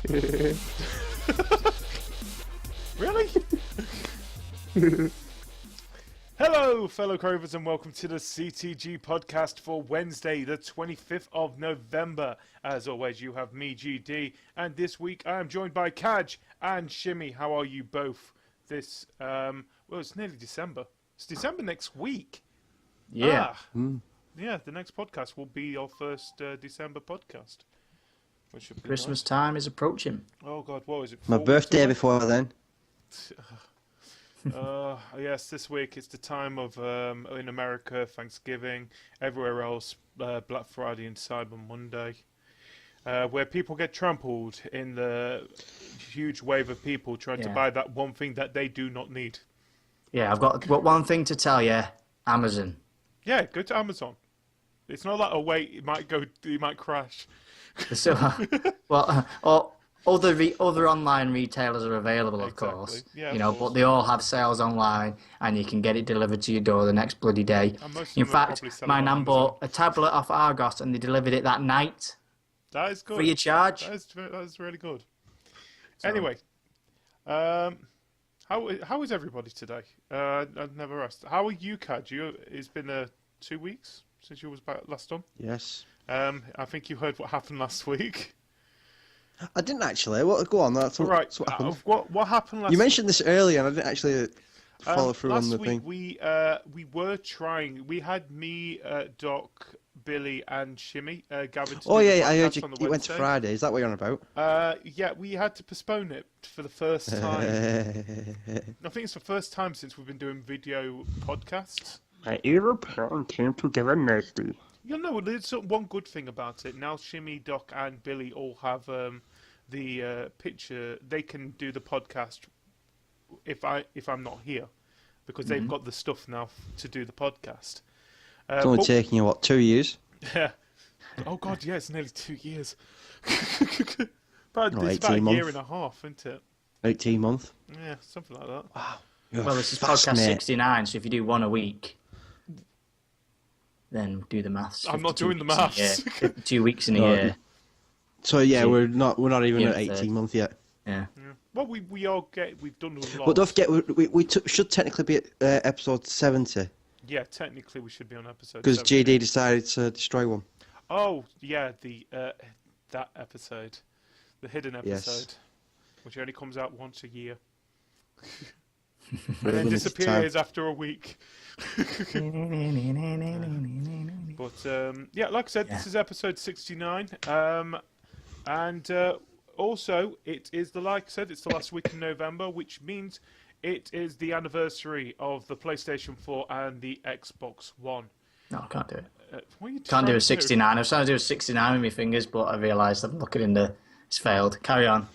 Really? Hello, fellow Cravers, and welcome to the CTG Podcast for Wednesday, the 25th of November. As always, you have me, GD, and this week I am joined by Cajr and Shimmy. How are you both? It's nearly December. It's December next week. Yeah. Yeah, the next podcast will be our first December podcast. Which should be Christmas nice. time is approaching. Oh, God, what is it? My 4 weeks birthday away? before then. Yes, this week it's the time of, in America, Thanksgiving, everywhere else, Black Friday and Cyber Monday, where people get trampled in the huge wave of people trying to buy that one thing that they do not need. Yeah, I've got one thing to tell you. Amazon. Yeah, go to Amazon. It's not like, oh wait, it might crash. So, other online retailers are available, of course. Yeah, you know, but they all have sales online, and you can get it delivered to your door the next bloody day. In fact, my nan bought a tablet off Argos, and they delivered it that night. That is good. Free of charge. That is really good. So. Anyway, how is everybody today? I've never asked. How are you, Cajr? It's been 2 weeks since you was back last on. Yes. I think you heard what happened last week. I didn't actually. Go on. That's what happened. What happened last week? You mentioned this earlier, and I didn't actually follow through on the thing. Last week we were trying. We had me, Doc, Billy, and Shimmy gathered to do the I heard podcast you. on the It went to Wednesday. Friday. Is that what you're on about? Yeah, we had to postpone it for the first time. I think it's the first time since we've been doing video podcasts. My aeroplane came together nicely. You know, there's one good thing about it. Now Shimmy, Doc, and Billy all have the picture. They can do the podcast if I'm not here, because they've got the stuff now to do the podcast. It's only taking you 2 years? Yeah. Oh God, yeah, it's nearly 2 years. It's about a 18 year months. and a half, isn't it? 18 months. Yeah, something like that. Wow. Well, this is podcast 69, so if you do one a week, then do the maths. I'm not 52 doing the weeks in a maths. year. 2 weeks in a year. So yeah, So- we're not even Yeah, at 18 months yet. Yeah. Yeah. Well, we've done a lot. But don't forget, we should technically be at episode 70 Yeah, technically we should be on episode. because 70. JD decided to destroy one. Oh yeah, that episode, the hidden Yes. episode, which only comes out once a year, and For a then limited disappears time. after a week. But yeah, like I said, this is episode 69, and also it is it's the last week in November, which means it is the anniversary of the PlayStation 4 and the Xbox One. No, I can't do it. What are you Can't trying do to a 69. I was trying to do a 69 with my fingers, but I realised I'm looking in the... It's failed. Carry on.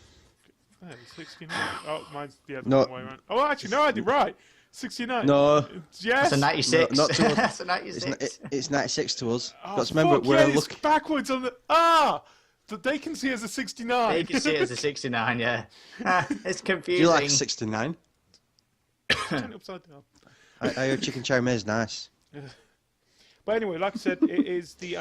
Oh, 69. Oh, mine's the other No. way around. Oh, actually, no, I did right. 69. No, Yes. That's a 96. No, not to us. That's a 96. it's 96 to us. Oh, Let's remember fuck, we're yeah, it's looking. backwards on the... That they can see as a 69. You can see it as a 69, yeah. It's Do confusing. you like 69? Turn it upside down. I heard chicken chow mein is nice. But anyway, like I said, it is the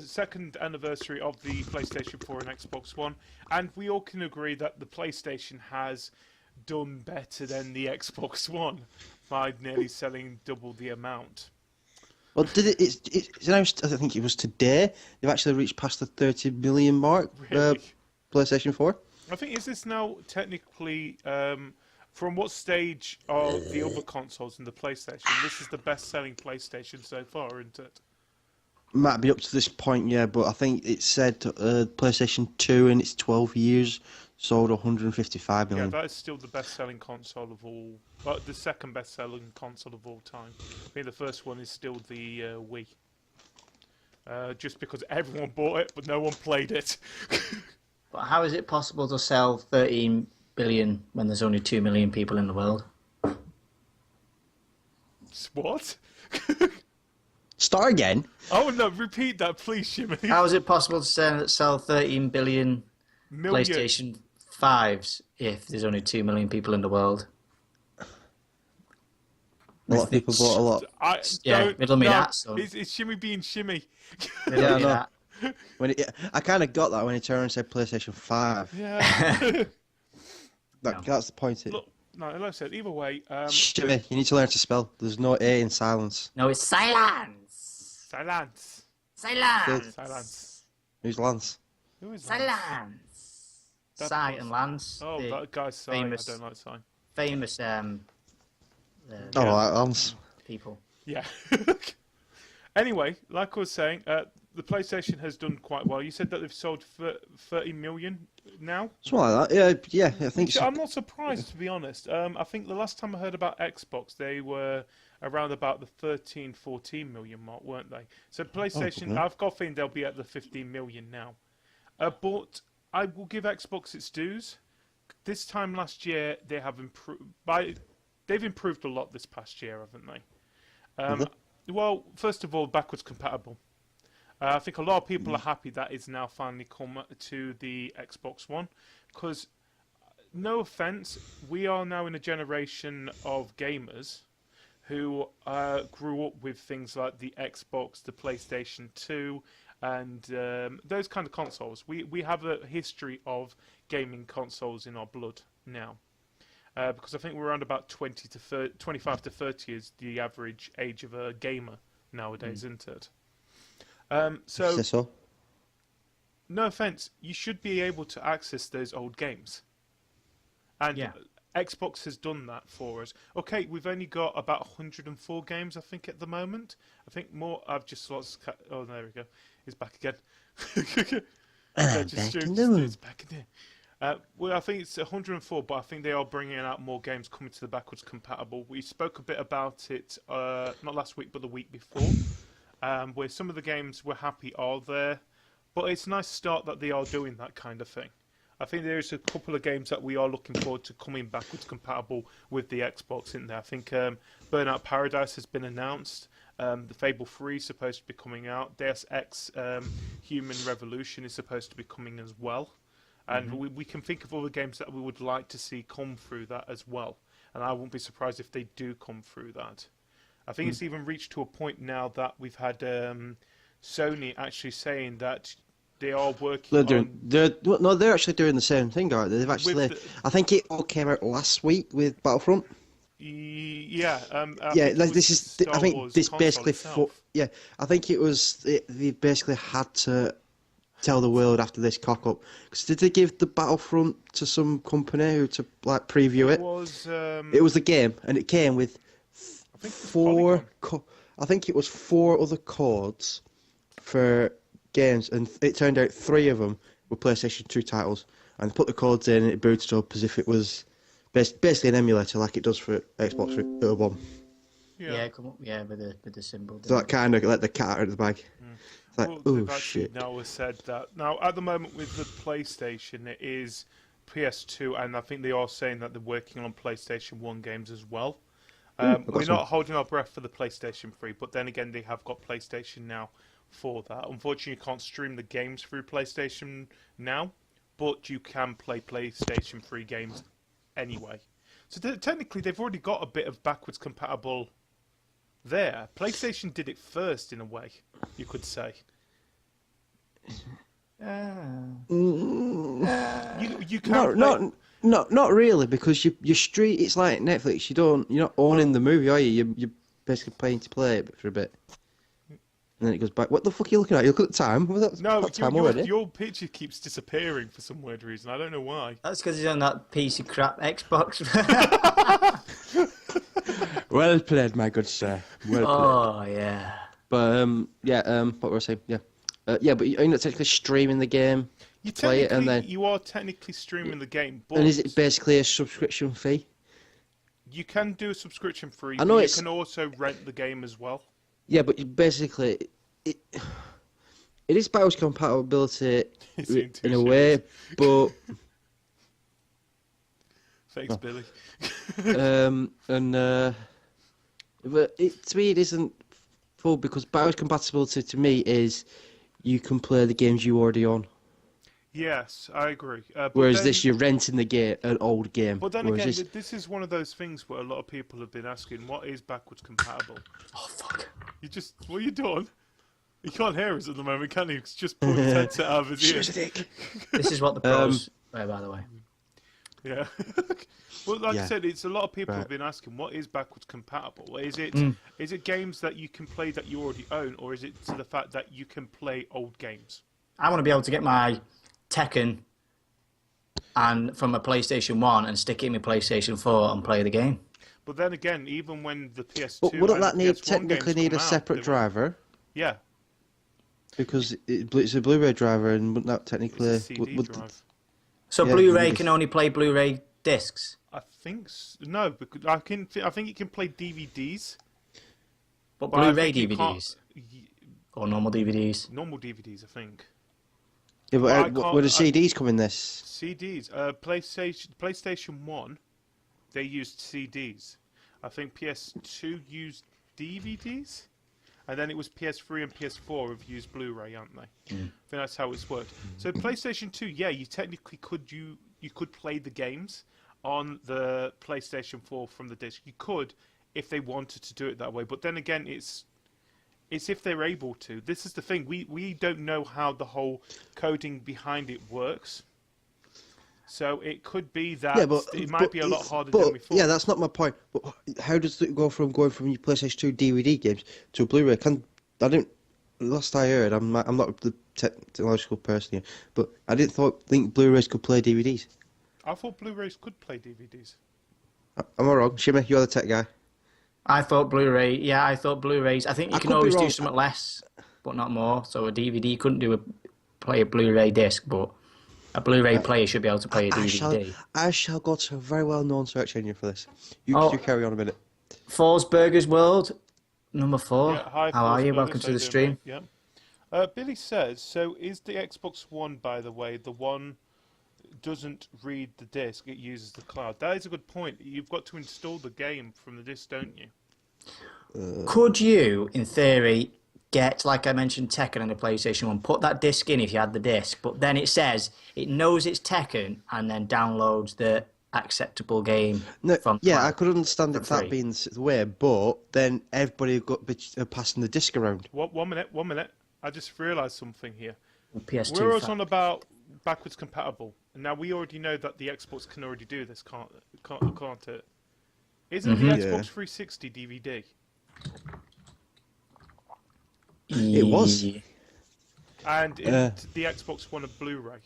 second anniversary of the PlayStation 4 and Xbox One, and we all can agree that the PlayStation has done better than the Xbox One by nearly selling double the amount. Well, did it? It's announced. I think it was today. They've actually reached past the 30 million mark. Really? PlayStation 4. I think, is this now technically, from what stage of the other consoles in the PlayStation, this is the best-selling PlayStation so far, isn't it? Might be up to this point, yeah, but I think it said PlayStation 2 in its 12 years sold 155 Yeah, million. that is still the best-selling console of all, the second best-selling console of all time. I think the first one is still the Wii. Just because everyone bought it, but no one played it. But how is it possible to sell 13 billion when there's only 2 million people in the world? What? Start again. Oh no! Repeat that, please, Shimmy. How is it possible to sell 13 billion Million. PlayStation 5s if there's only 2 million people in the world? A lot of people bought a lot. Yeah, middle me that, son. It's Shimmy being Shimmy. Middle Yeah, me no. that. I kind of got that when he turned and said PlayStation 5. Yeah. That's the point. Look, no, like I said, either way, Shimmy, you need to learn to spell. There's no A in silence. No, it's silence. Silence. Silence. Silence. Who's Lance? Who is that? Silence. Sai and Lance. Oh, the that guy's Sai. famous- I don't like Sai. famous Oh, Lance. people. Yeah. Anyway, like I was saying, the PlayStation has done quite well. You said that they've sold 30 million now? Something like that. Yeah, I think so. I'm not surprised, to be honest. I think the last time I heard about Xbox, they were around about the 13, 14 million mark, weren't they? So PlayStation, I've got a feeling they'll be at the 15 million now. But I will give Xbox its dues. This time last year, they have improved. They've improved a lot this past year, haven't they? Well, first of all, backwards compatible. I think a lot of people are happy that it's now finally come to the Xbox One. Because, no offense, we are now in a generation of gamers who grew up with things like the Xbox, the PlayStation 2, and those kind of consoles. We have a history of gaming consoles in our blood now. Because I think we're around about 25 to 30 is the average age of a gamer nowadays, isn't it? So, no offense, you should be able to access those old games. And Xbox has done that for us. Okay, we've only got about 104 games, I think, at the moment. I think more. I've just lost. Oh, there we go. It's back again. It's back again. Well, I think it's 104, but I think they are bringing out more games coming to the backwards compatible. We spoke a bit about it, not last week, but the week before, where some of the games we're happy are there. But it's a nice start that they are doing that kind of thing. I think there's a couple of games that we are looking forward to coming backwards compatible with the Xbox in there. I think Burnout Paradise has been announced. The Fable 3 is supposed to be coming out. Deus Ex Human Revolution is supposed to be coming as well. And we can think of other games that we would like to see come through that as well. And I won't be surprised if they do come through that. I think it's even reached to a point now that we've had Sony actually saying that they are working they're actually doing the same thing, aren't they? They've actually... I think it all came out last week with Battlefront. Yeah. I think this basically... I think it was... They basically had to tell the world after this cock up. Because did they give the Battlefront to some company who to like preview it? It was the game, and it came with four other codes for games, and it turned out 3 of them were PlayStation 2 titles. And they put the codes in, and it booted up as if it was basically an emulator, like it does for Xbox One. With the symbol. So that kind of let the cat out of the bag. Shit. Now has said that. Now, at the moment with the PlayStation, it is PS2, and I think they are saying that they're working on PlayStation 1 games as well. We're not holding our breath for the PlayStation 3, but then again, they have got PlayStation Now for that. Unfortunately, you can't stream the games through PlayStation Now, but you can play PlayStation 3 games anyway. So technically, they've already got a bit of backwards compatible there. PlayStation did it first, in a way, you could say. You can't not really, because you stream. It's like Netflix. You're not owning the movie, are you? You're basically paying to play it for a bit, and then it goes back. What the fuck are you looking at? You look at the time. Your picture keeps disappearing for some weird reason. I don't know why. That's because he's on that piece of crap Xbox. Well played, my good sir. Well played. Oh yeah. But what were I saying? But you're not technically streaming the game. You are technically streaming the game, but... And is it basically a subscription fee? You can do a subscription fee, but you can also rent the game as well. Yeah, but basically, it is backwards compatibility in a way, but... Thanks, Billy. But to me, it isn't full, because backwards compatibility to me is you can play the games you already own. Yes, I agree. Whereas this, you're renting an old game. But then again, this is one of those things where a lot of people have been asking, what is backwards compatible? Oh, fuck. What are you doing? He can't hear us at the moment, can he? He's just pulled his headset out of his ear. This is what the pros wear, by the way. Yeah. Well, like I said, it's a lot of people have been asking, what is backwards compatible? Is it games that you can play that you already own, or is it to the fact that you can play old games? I want to be able to get my Tekken and from a PlayStation 1 and stick it in my PlayStation 4 and play the game. But then again, even when the PS2 But wouldn't that PS1 technically need a separate driver? Yeah. Because it's a Blu-ray driver, and wouldn't that technically... It's a CD drive. So Blu-ray can only play Blu-ray discs? I think no, because I think it can play DVDs. But Blu-ray DVDs? Or normal DVDs? Normal DVDs, I think. Yeah, but where the CDs come in this? CDs. PlayStation 1, they used CDs. I think PS2 used DVDs. And then it was PS3 and PS4 have used Blu-ray, aren't they? I think that's how it's worked. So PlayStation 2, yeah, you technically you could play the games on the PlayStation 4 from the disc. You could if they wanted to do it that way. But then again, it's if they're able to. This is the thing. We don't know how the whole coding behind it works. So it could be that it might be a lot harder than we thought. Yeah, that's not my point. But how does it go from going from your PlayStation 2 DVD games to a Blu-ray? Last I heard, I'm not the technological person here, but I didn't think Blu-rays could play DVDs. I thought Blu-rays could play DVDs. Am I wrong? Shimmy, you're the tech guy. I thought Blu-rays. I think you can always do something less, but not more. So a DVD couldn't play a Blu-ray disc, but a Blu-ray player should be able to play a DVD. I shall go to a very well-known search engine for this. You carry on a minute. Forsberger's World, number 4. Yeah, hi, how are you? Forsberger, Welcome to the stream. Yeah. Billy says, so is the Xbox One, by the way, the one doesn't read the disc, it uses the cloud? That is a good point. You've got to install the game from the disc, don't you? Could you, in theory, get, like I mentioned, Tekken on the PlayStation 1, put that disc in if you had the disc, but then it says it knows it's Tekken and then downloads the acceptable game from I could understand that being the way, but then everybody got passing the disc around. One minute. I just realised something here. PS2 We're always on about backwards compatible. And now we already know that the Xbox can already do this, can't it? Isn't the Xbox 360 DVD? It was. And the Xbox One a Blu-ray?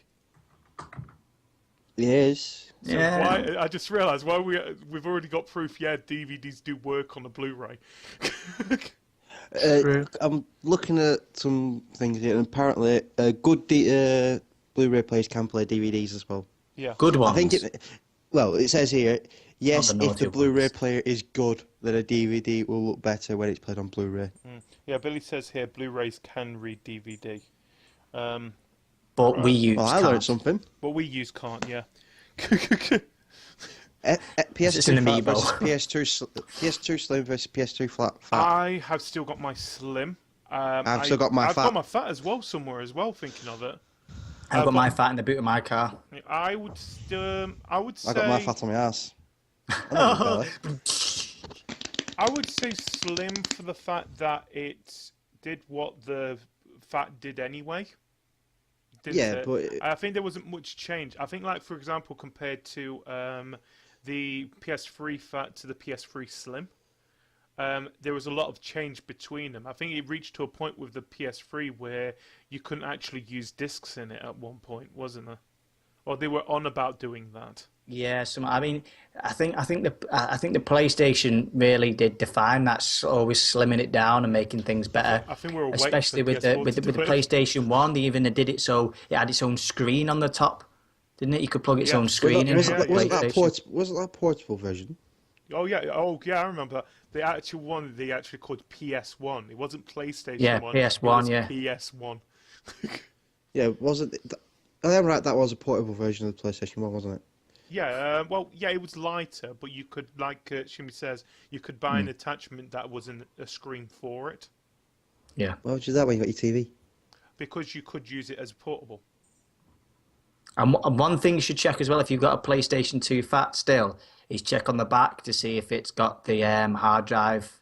Yes. So why, I just realised we've already got proof. Yeah, DVDs do work on a Blu-ray. I'm looking at some things here, and apparently, good Blu-ray players can play DVDs as well. Yeah, good ones. I think it says here, yes, if the Blu-ray player is good, then a DVD will look better when it's played on Blu-ray. Yeah, Billy says here Blu-rays can read DVD. But we use I learned something. But we use can't, yeah. PS2 flat versus PS2 slim versus PS2 flat. I have still got my slim. I've still got my fat. I've got my fat as well somewhere as well. Thinking of it. I've got my fat in the boot of my car. I would say. I got my fat on my ass. I would say slim for the fact that it did what the fat did anyway. But I think there wasn't much change. I think, like for example, compared to the PS3 fat to the PS3 slim, there was a lot of change between them. I think it reached to a point with the PS3 where you couldn't actually use discs in it at one point, wasn't there? Or they were on about doing that. Yeah, I think the PlayStation really did define that, always slimming it down and making things better. I think we were especially with the PlayStation 1. They even did it so it had its own screen on the top, didn't it? You could plug its own screen in. Wasn't that portable version? Oh yeah, I remember that. The actual one they actually called PS1. It wasn't PlayStation 1. PS1, PS1. Yeah, wasn't it? I'm right, that was a portable version of the PlayStation 1, wasn't it? Yeah, it was lighter, but you could, like Shimmy says, you could buy an attachment that was a screen for it. Yeah. Why would you do that when you got your TV? Because you could use it as portable. And one thing you should check as well, if you've got a PlayStation 2 fat still, is check on the back to see if it's got the hard drive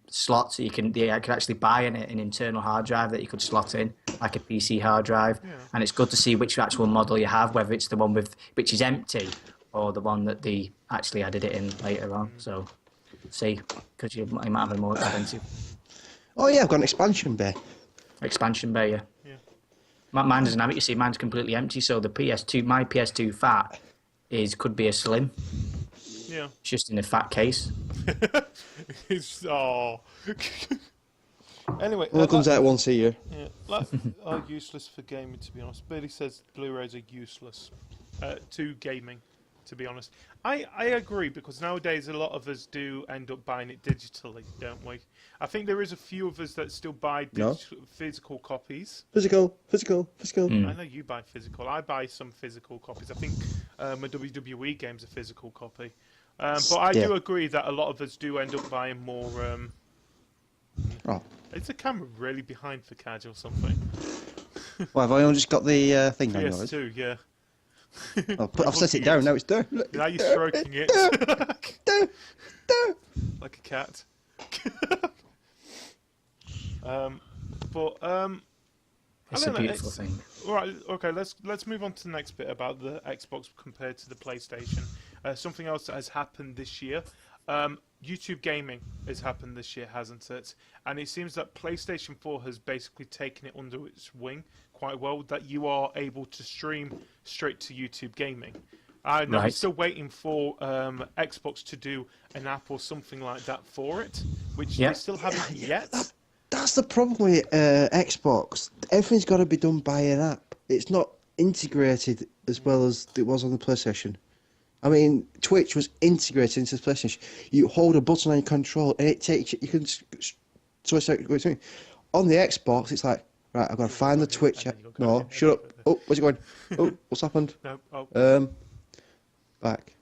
slots that you could actually buy an internal hard drive that you could slot in, like a PC hard drive. Yeah. And it's good to see which actual model you have, whether it's the one which is empty or the one that they actually added it in later on. So, see, because you might have a more expensive. Oh yeah, I've got an expansion bay. Expansion bay, yeah. Mine doesn't have it. You see, mine's completely empty. So the PS2, my PS2 fat could be a slim. Yeah. It's just in a fat case. Anyway, well, it comes out once a year. Yeah, are useless for gaming, to be honest. Billy says Blu-rays are useless to gaming, to be honest. I agree, because nowadays a lot of us do end up buying it digitally, don't we? I think there is a few of us that still buy physical copies. Physical. I know you buy physical. I buy some physical copies. I think my WWE game's a physical copy. But I do agree that a lot of us do end up buying more... Is the camera really behind for Cajr or something? Well, have I only just got the thing on yours? PS2, yeah. I've set it down, now it's down. Now you're stroking it. Like a cat. It's a beautiful thing. Right, okay, let's move on to the next bit about the Xbox compared to the PlayStation. Something else that has happened this year. YouTube gaming has happened this year, hasn't it? And it seems that PlayStation 4 has basically taken it under its wing quite well, that you are able to stream straight to YouTube gaming. I'm still waiting for Xbox to do an app or something like that for it, which they still haven't yet. That's the problem with Xbox. Everything's got to be done by an app. It's not integrated as well as it was on the PlayStation. I mean, Twitch was integrated into the PlayStation. You hold a button on your control and it takes you. You can switch out. On the Xbox, it's like, right, I've got to find the Twitch app. No, shut up. Oh, where's it going? Oh, what's happened? No, back.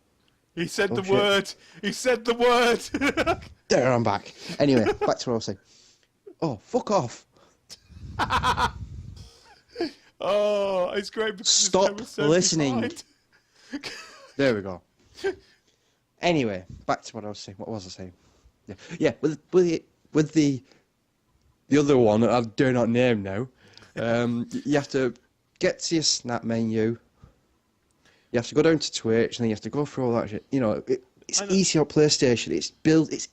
He said the word. He said the word. There, I'm back. Anyway, back to what I was saying. Oh, fuck off. Oh, it's great because stop listening. There we go. Anyway, back to what I was saying. What was I saying? Yeah. With the other one that I do not name now, you have to get to your Snap menu. You have to go down to Twitch, and then you have to go through all that shit. You know, it's easy on PlayStation. It's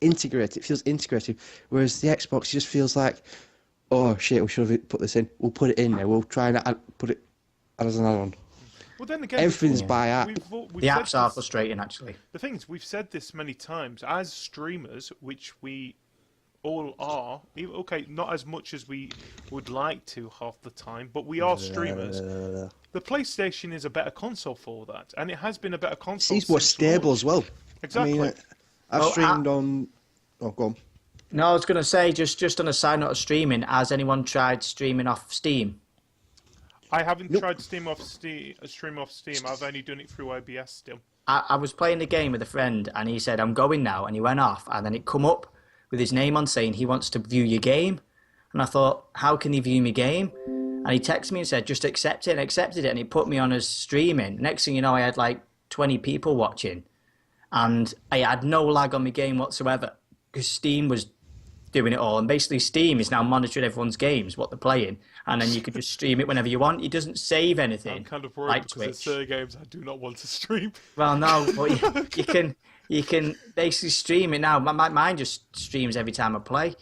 integrated. It feels integrated. Whereas the Xbox just feels like, oh shit, we should have put this in. We'll put it in now. We'll try and put it as an add-on. Well, then again, everything's by app. The apps are frustrating, actually. The thing is, we've said this many times. As streamers, which we all are, okay, not as much as we would like to half the time, but we are streamers. The PlayStation is a better console for that, and it has been a better console. It's more stable as well. Exactly. I mean, I've streamed on... Oh, go on. No, I was going to say, just on a side note of streaming, has anyone tried streaming off Steam? I haven't tried to stream off Steam. I've only done it through OBS still. I was playing the game with a friend, and he said, I'm going now, and he went off, and then it come up with his name on saying he wants to view your game. And I thought, how can he view my game? And he texted me and said, just accept it, and accepted it, and he put me on as streaming. Next thing you know, I had like 20 people watching, and I had no lag on my game whatsoever, because Steam was doing it all. And basically Steam is now monitoring everyone's games, what they're playing, and then you can just stream it whenever you want. It doesn't save anything. I'm kind of worried like because Twitch. there's certain games I do not want to stream. Well, no, but you can basically stream it now. Mine just streams every time I play,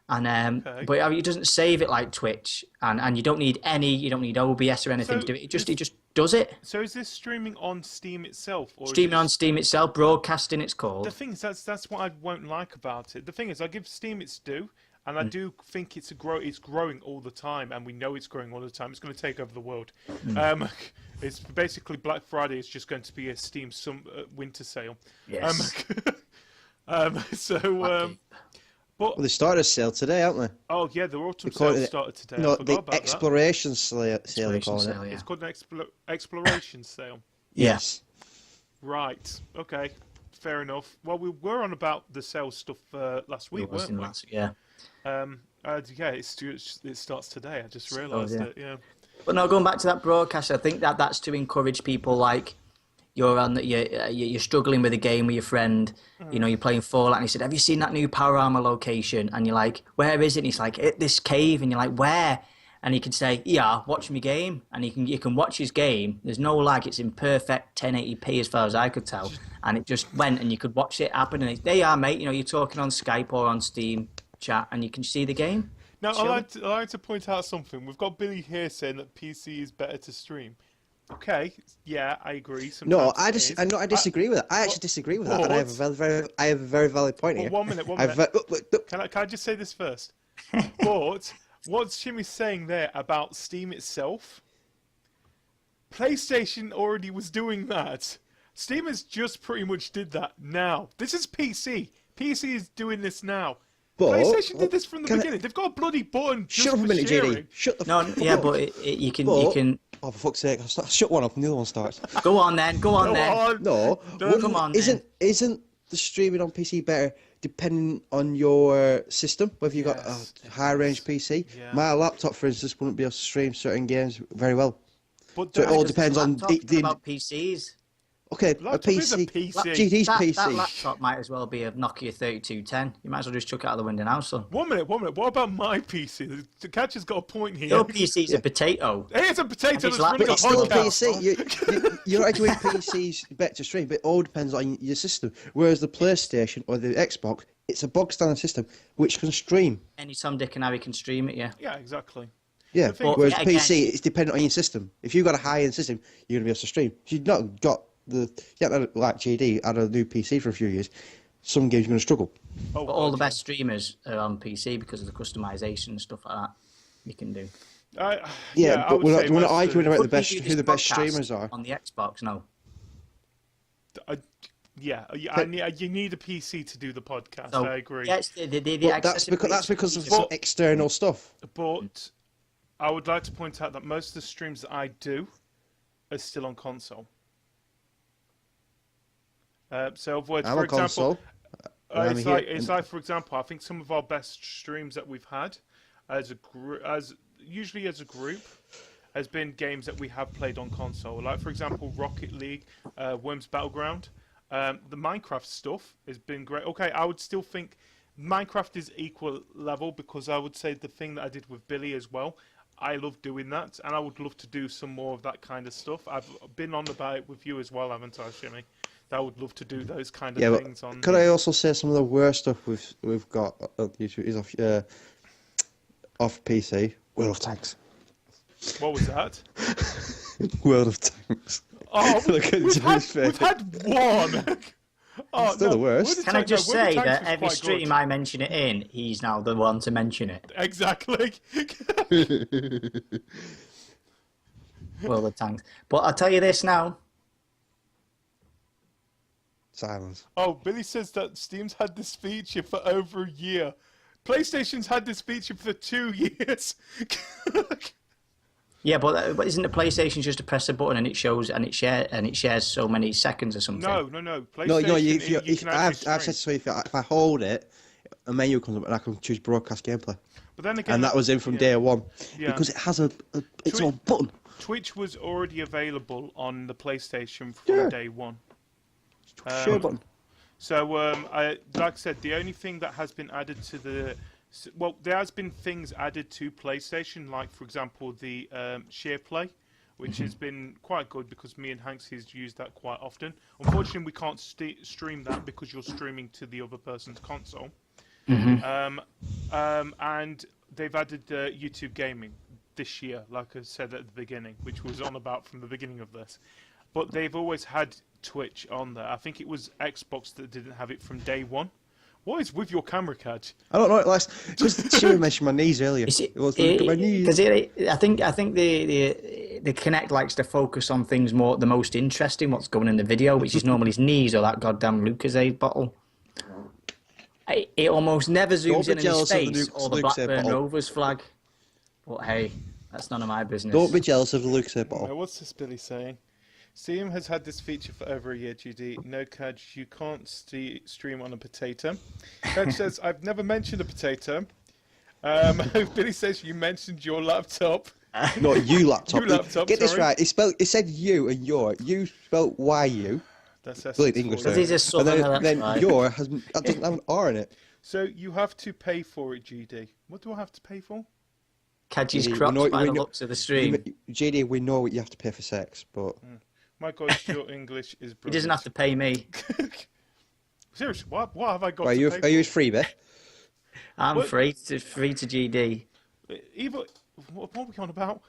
and but it doesn't save it like Twitch, and you don't need OBS or anything to do it. It just does it. So is this streaming on Steam itself, or streaming on Steam itself? Broadcasting, it's called. The thing is, that's what I won't like about it. The thing is, I give Steam its due. And I do think it's growing all the time, and we know it's growing all the time. It's going to take over the world. It's basically Black Friday. It's just going to be a Steam winter sale. Yes. Well, they started a sale today, haven't they? Oh yeah, the autumn sale started today. No, the exploration sale. They call it. Yeah. It's called an exploration sale. Yes. Right. Okay. Fair enough. Well, we were on about the sales stuff last week, weren't we? Yeah. It starts today. I just realised it. Yeah. But no, going back to that broadcast, I think that's to encourage people like you're struggling with a game with your friend. You know, you're playing Fallout, and he said, "Have you seen that new power armor location?" And you're like, "Where is it?" And he's like, "At this cave." And you're like, "Where?" And he can say, "Yeah, watch my game." And you can watch his game. There's no lag. It's in perfect 1080p as far as I could tell. And it just went, and you could watch it happen. And there you are, mate. You know, you're talking on Skype or on Steam chat, and you can see the game. Now, I like to point out something. We've got Billy here saying that PC is better to stream. Okay, yeah, I agree. No, I disagree with that. I actually disagree with that, and I have a very valid point here. One minute. Can I just say this first? But what Shimmy's saying there about Steam itself, PlayStation already was doing that. Steam has just pretty much did that now. This is PC. PC is doing this now. But, PlayStation did this from the beginning. They've got a bloody button just shut up a minute, JD. Shut the fuck up. Yeah, but you can... Oh, for fuck's sake, shut one up and the other one starts. Go on then. No, come on then. Isn't the streaming on PC better depending on your system, whether you've got a high-range PC? Yeah. My laptop, for instance, wouldn't be able to stream certain games very well. But so it all depends on... about PCs. Okay, a PC. GD's PC. That laptop might as well be a Nokia 3210. You might as well just chuck it out of the window now, son. 1 minute. What about my PC? The Cajr's got a point here. Your PC's a potato. It is a potato that's running but a it's still a podcast. PC. You're arguing PC's better to stream, but it all depends on your system. Whereas the PlayStation or the Xbox, it's a bog standard system which can stream. Anytime Dick and Harry can stream it, yeah. Yeah, exactly. Yeah, whereas PC, it's dependent on your system. If you've got a high-end system, you're going to be able to stream. If you've not got like GD had a new PC for a few years, some games are going to struggle. But all the best streamers are on PC because of the customization and stuff like that you can do. But we're not arguing about who the best streamers are. On the Xbox, no. You need a PC to do the podcast. So, I agree. Yes, that's because of some external stuff. But I would like to point out that most of the streams that I do are still on console. So, for example, it's like, for example, I think some of our best streams that we've had, usually as a group, has been games that we have played on console. Like, for example, Rocket League, Worms Battleground, the Minecraft stuff has been great. Okay, I would still think Minecraft is equal level because I would say the thing that I did with Billy as well. I love doing that, and I would love to do some more of that kind of stuff. I've been on about it with you as well, haven't I, Shimmy? I would love to do those kind of things. Could I also say some of the worst stuff we've got on YouTube is off PC? World of Tanks. What was that? World of Tanks. Oh, we've had one. Oh, still the worst. Can I just say that every stream I mention it in, he's now the one to mention it. Exactly. World of Tanks. But I'll tell you this now. Silence. Oh, Billy says that Steam's had this feature for over a year. PlayStation's had this feature for 2 years. Yeah, but isn't the PlayStation just to press a button and it shows and it shares so many seconds or something? No. PlayStation. I've said so. If I hold it, a menu comes up and I can choose broadcast gameplay. But then again, and that was in from day one because it has its own button. Twitch was already available on the PlayStation from day one. Share button. So, like I said, the only thing that has been added to there has been things added to PlayStation, like, for example, the share play, which has been quite good because me and Hanks has used that quite often. Unfortunately, we can't stream that because you're streaming to the other person's console. And they've added YouTube Gaming this year, like I said at the beginning, which was on about from the beginning of this. But they've always had Twitch on there. I think it was Xbox that didn't have it from day one. What is with your camera, Caj? I don't know. Because Shimmy mentioned my knees earlier. My knees. Because I think the Kinect likes to focus on things the most interesting, what's going in the video, which is normally his knees or that goddamn Lucozade bottle. It almost never zooms in his face or the Blackburn Rovers flag. But hey, that's none of my business. Don't be jealous of the Lucozade bottle. What's this Billy saying? Steam has had this feature for over a year, GD. No, Caj, you can't stream on a potato. Caj says, I've never mentioned a potato. Billy says, you mentioned your laptop. No, you laptop. You laptop, Get this sorry. right. It said you and your. You spelled Y-U. That's Brilliant English. Because he's a And southerner, then right. your doesn't have an R in it. So you have to pay for it, GD. What do I have to pay for? Kaj's We cropped know- by we the know- looks of the stream. JD, we know what you have to pay for sex, but My God, your English is He brilliant. doesn't have to pay me. Seriously, what have I got are to you pay his freebie? I'm What? free to GD. for? Either, what are we on about?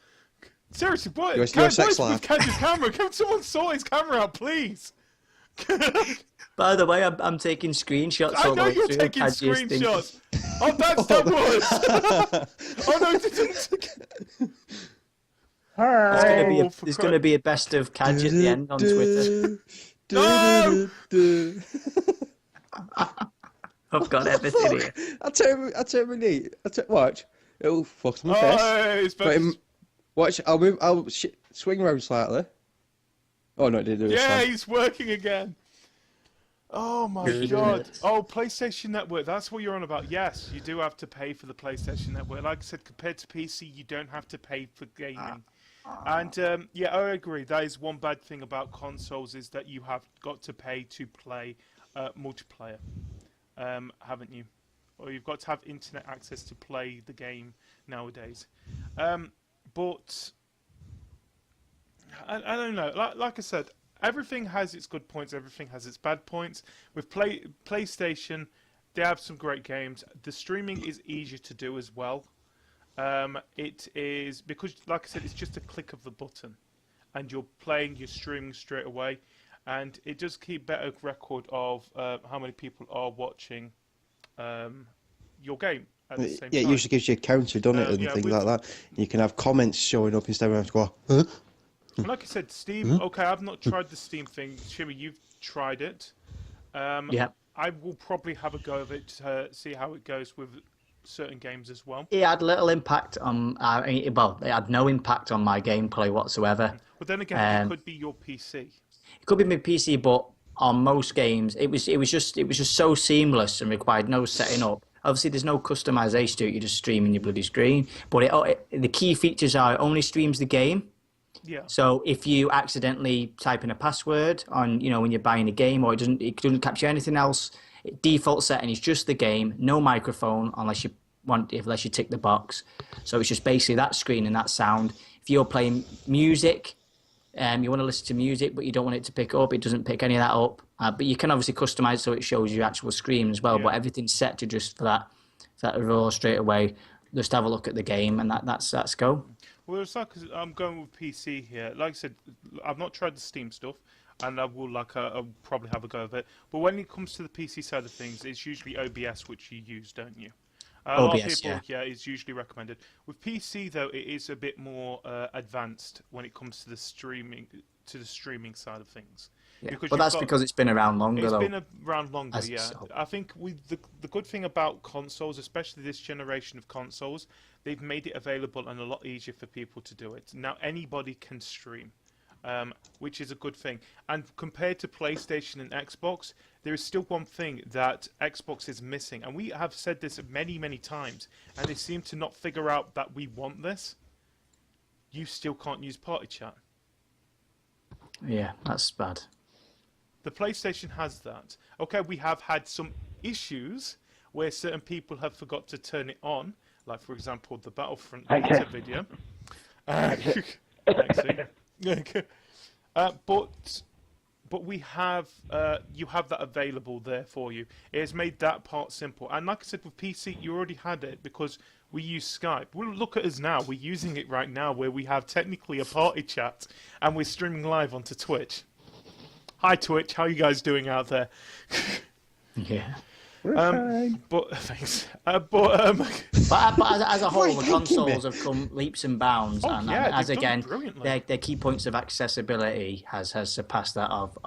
Seriously, what? Your What sex is with life. Kaj's camera? Can someone sort his camera out, please? By the way, I'm taking screenshots. I all the know way you're through of taking Kaj's thing. screenshots. Oh, that was. Oh no, it didn't. Oh, for There's going to be a best of Kaj at the end on Twitter. No! I've got everything here. I turn my knee. Watch. It'll fuck my face. Oh, it's But watch. I'll move. Swing around slightly. Oh no, it didn't do this yeah, time. he's working again. Oh my Good. God! Oh, PlayStation Network. That's what you're on about. Yes, you do have to pay for the PlayStation Network. Like I said, compared to PC, you don't have to pay for gaming. And yeah, I agree. That is one bad thing about consoles is that you have got to pay to play multiplayer, haven't you? Or you've got to have internet access to play the game nowadays. But I don't know. Like I said, everything has its good points. Everything has its bad points. With PlayStation, they have some great games. The streaming is easier to do as well. It is because, like I said, it's just a click of the button, and you're streaming straight away, and it does keep better record of how many people are watching your game at the same Yeah, time. it usually gives you a counter, doesn't it, and yeah, things with- like that. You can have comments showing up instead of having to go, huh? And like I said, Steam. Okay, I've not tried the Steam thing. Shimmy, you've tried it. Yeah. I will probably have a go of it to see how it goes with certain games as well. It had little impact on. Well, it had no impact on my gameplay whatsoever. But then again, it could be your PC. It could be my PC, but on most games, it was just so seamless and required no setting up. Obviously, there's no customization to it. You're just streaming your bloody screen. But the key features are it only streams the game. Yeah. So if you accidentally type in a password on, when you're buying a game, or it doesn't capture anything else, default setting is just the game, no microphone unless you tick the box. So it's just basically that screen and that sound. If you're playing music, you want to listen to music, but you don't want it to pick up, it doesn't pick any of that up. But you can obviously customize so it shows your actual screen as well. Yeah. But everything's set to just for that raw straight away. Just have a look at the game, and that's go. Well, it's like 'cause I'm going with PC here. Like I said, I've not tried the Steam stuff, and I will I'll probably have a go of it. But when it comes to the PC side of things, it's usually OBS which you use, don't you? A lot of OBS, people, yeah. it's usually recommended. With PC though, it is a bit more advanced when it comes to the streaming side of things. Yeah. Because But that's because it's been around longer, it's though. been around longer, As yeah. so. I think with the good thing about consoles, especially this generation of consoles, they've made it available and a lot easier for people to do it. Now anybody can stream, which is a good thing. And compared to PlayStation and Xbox, there is still one thing that Xbox is missing. And we have said this many, many times, and they seem to not figure out that we want this. You still can't use party chat. Yeah, that's bad. The PlayStation has that. Okay, we have had some issues where certain people have forgot to turn it on, like for example the Battlefront beta video. But we have you have that available there for you. It has made that part simple. And like I said, with PC, you already had it because we use Skype. Well, look at us now. We're using it right now, where we have technically a party chat, and we're streaming live onto Twitch. Hi Twitch, how you guys doing out there? Yeah. But thanks. But as a whole, Why the are you thanking me? consoles have come leaps and bounds, Oh, and yeah, as they've done again, brilliantly. their key points of accessibility has surpassed that of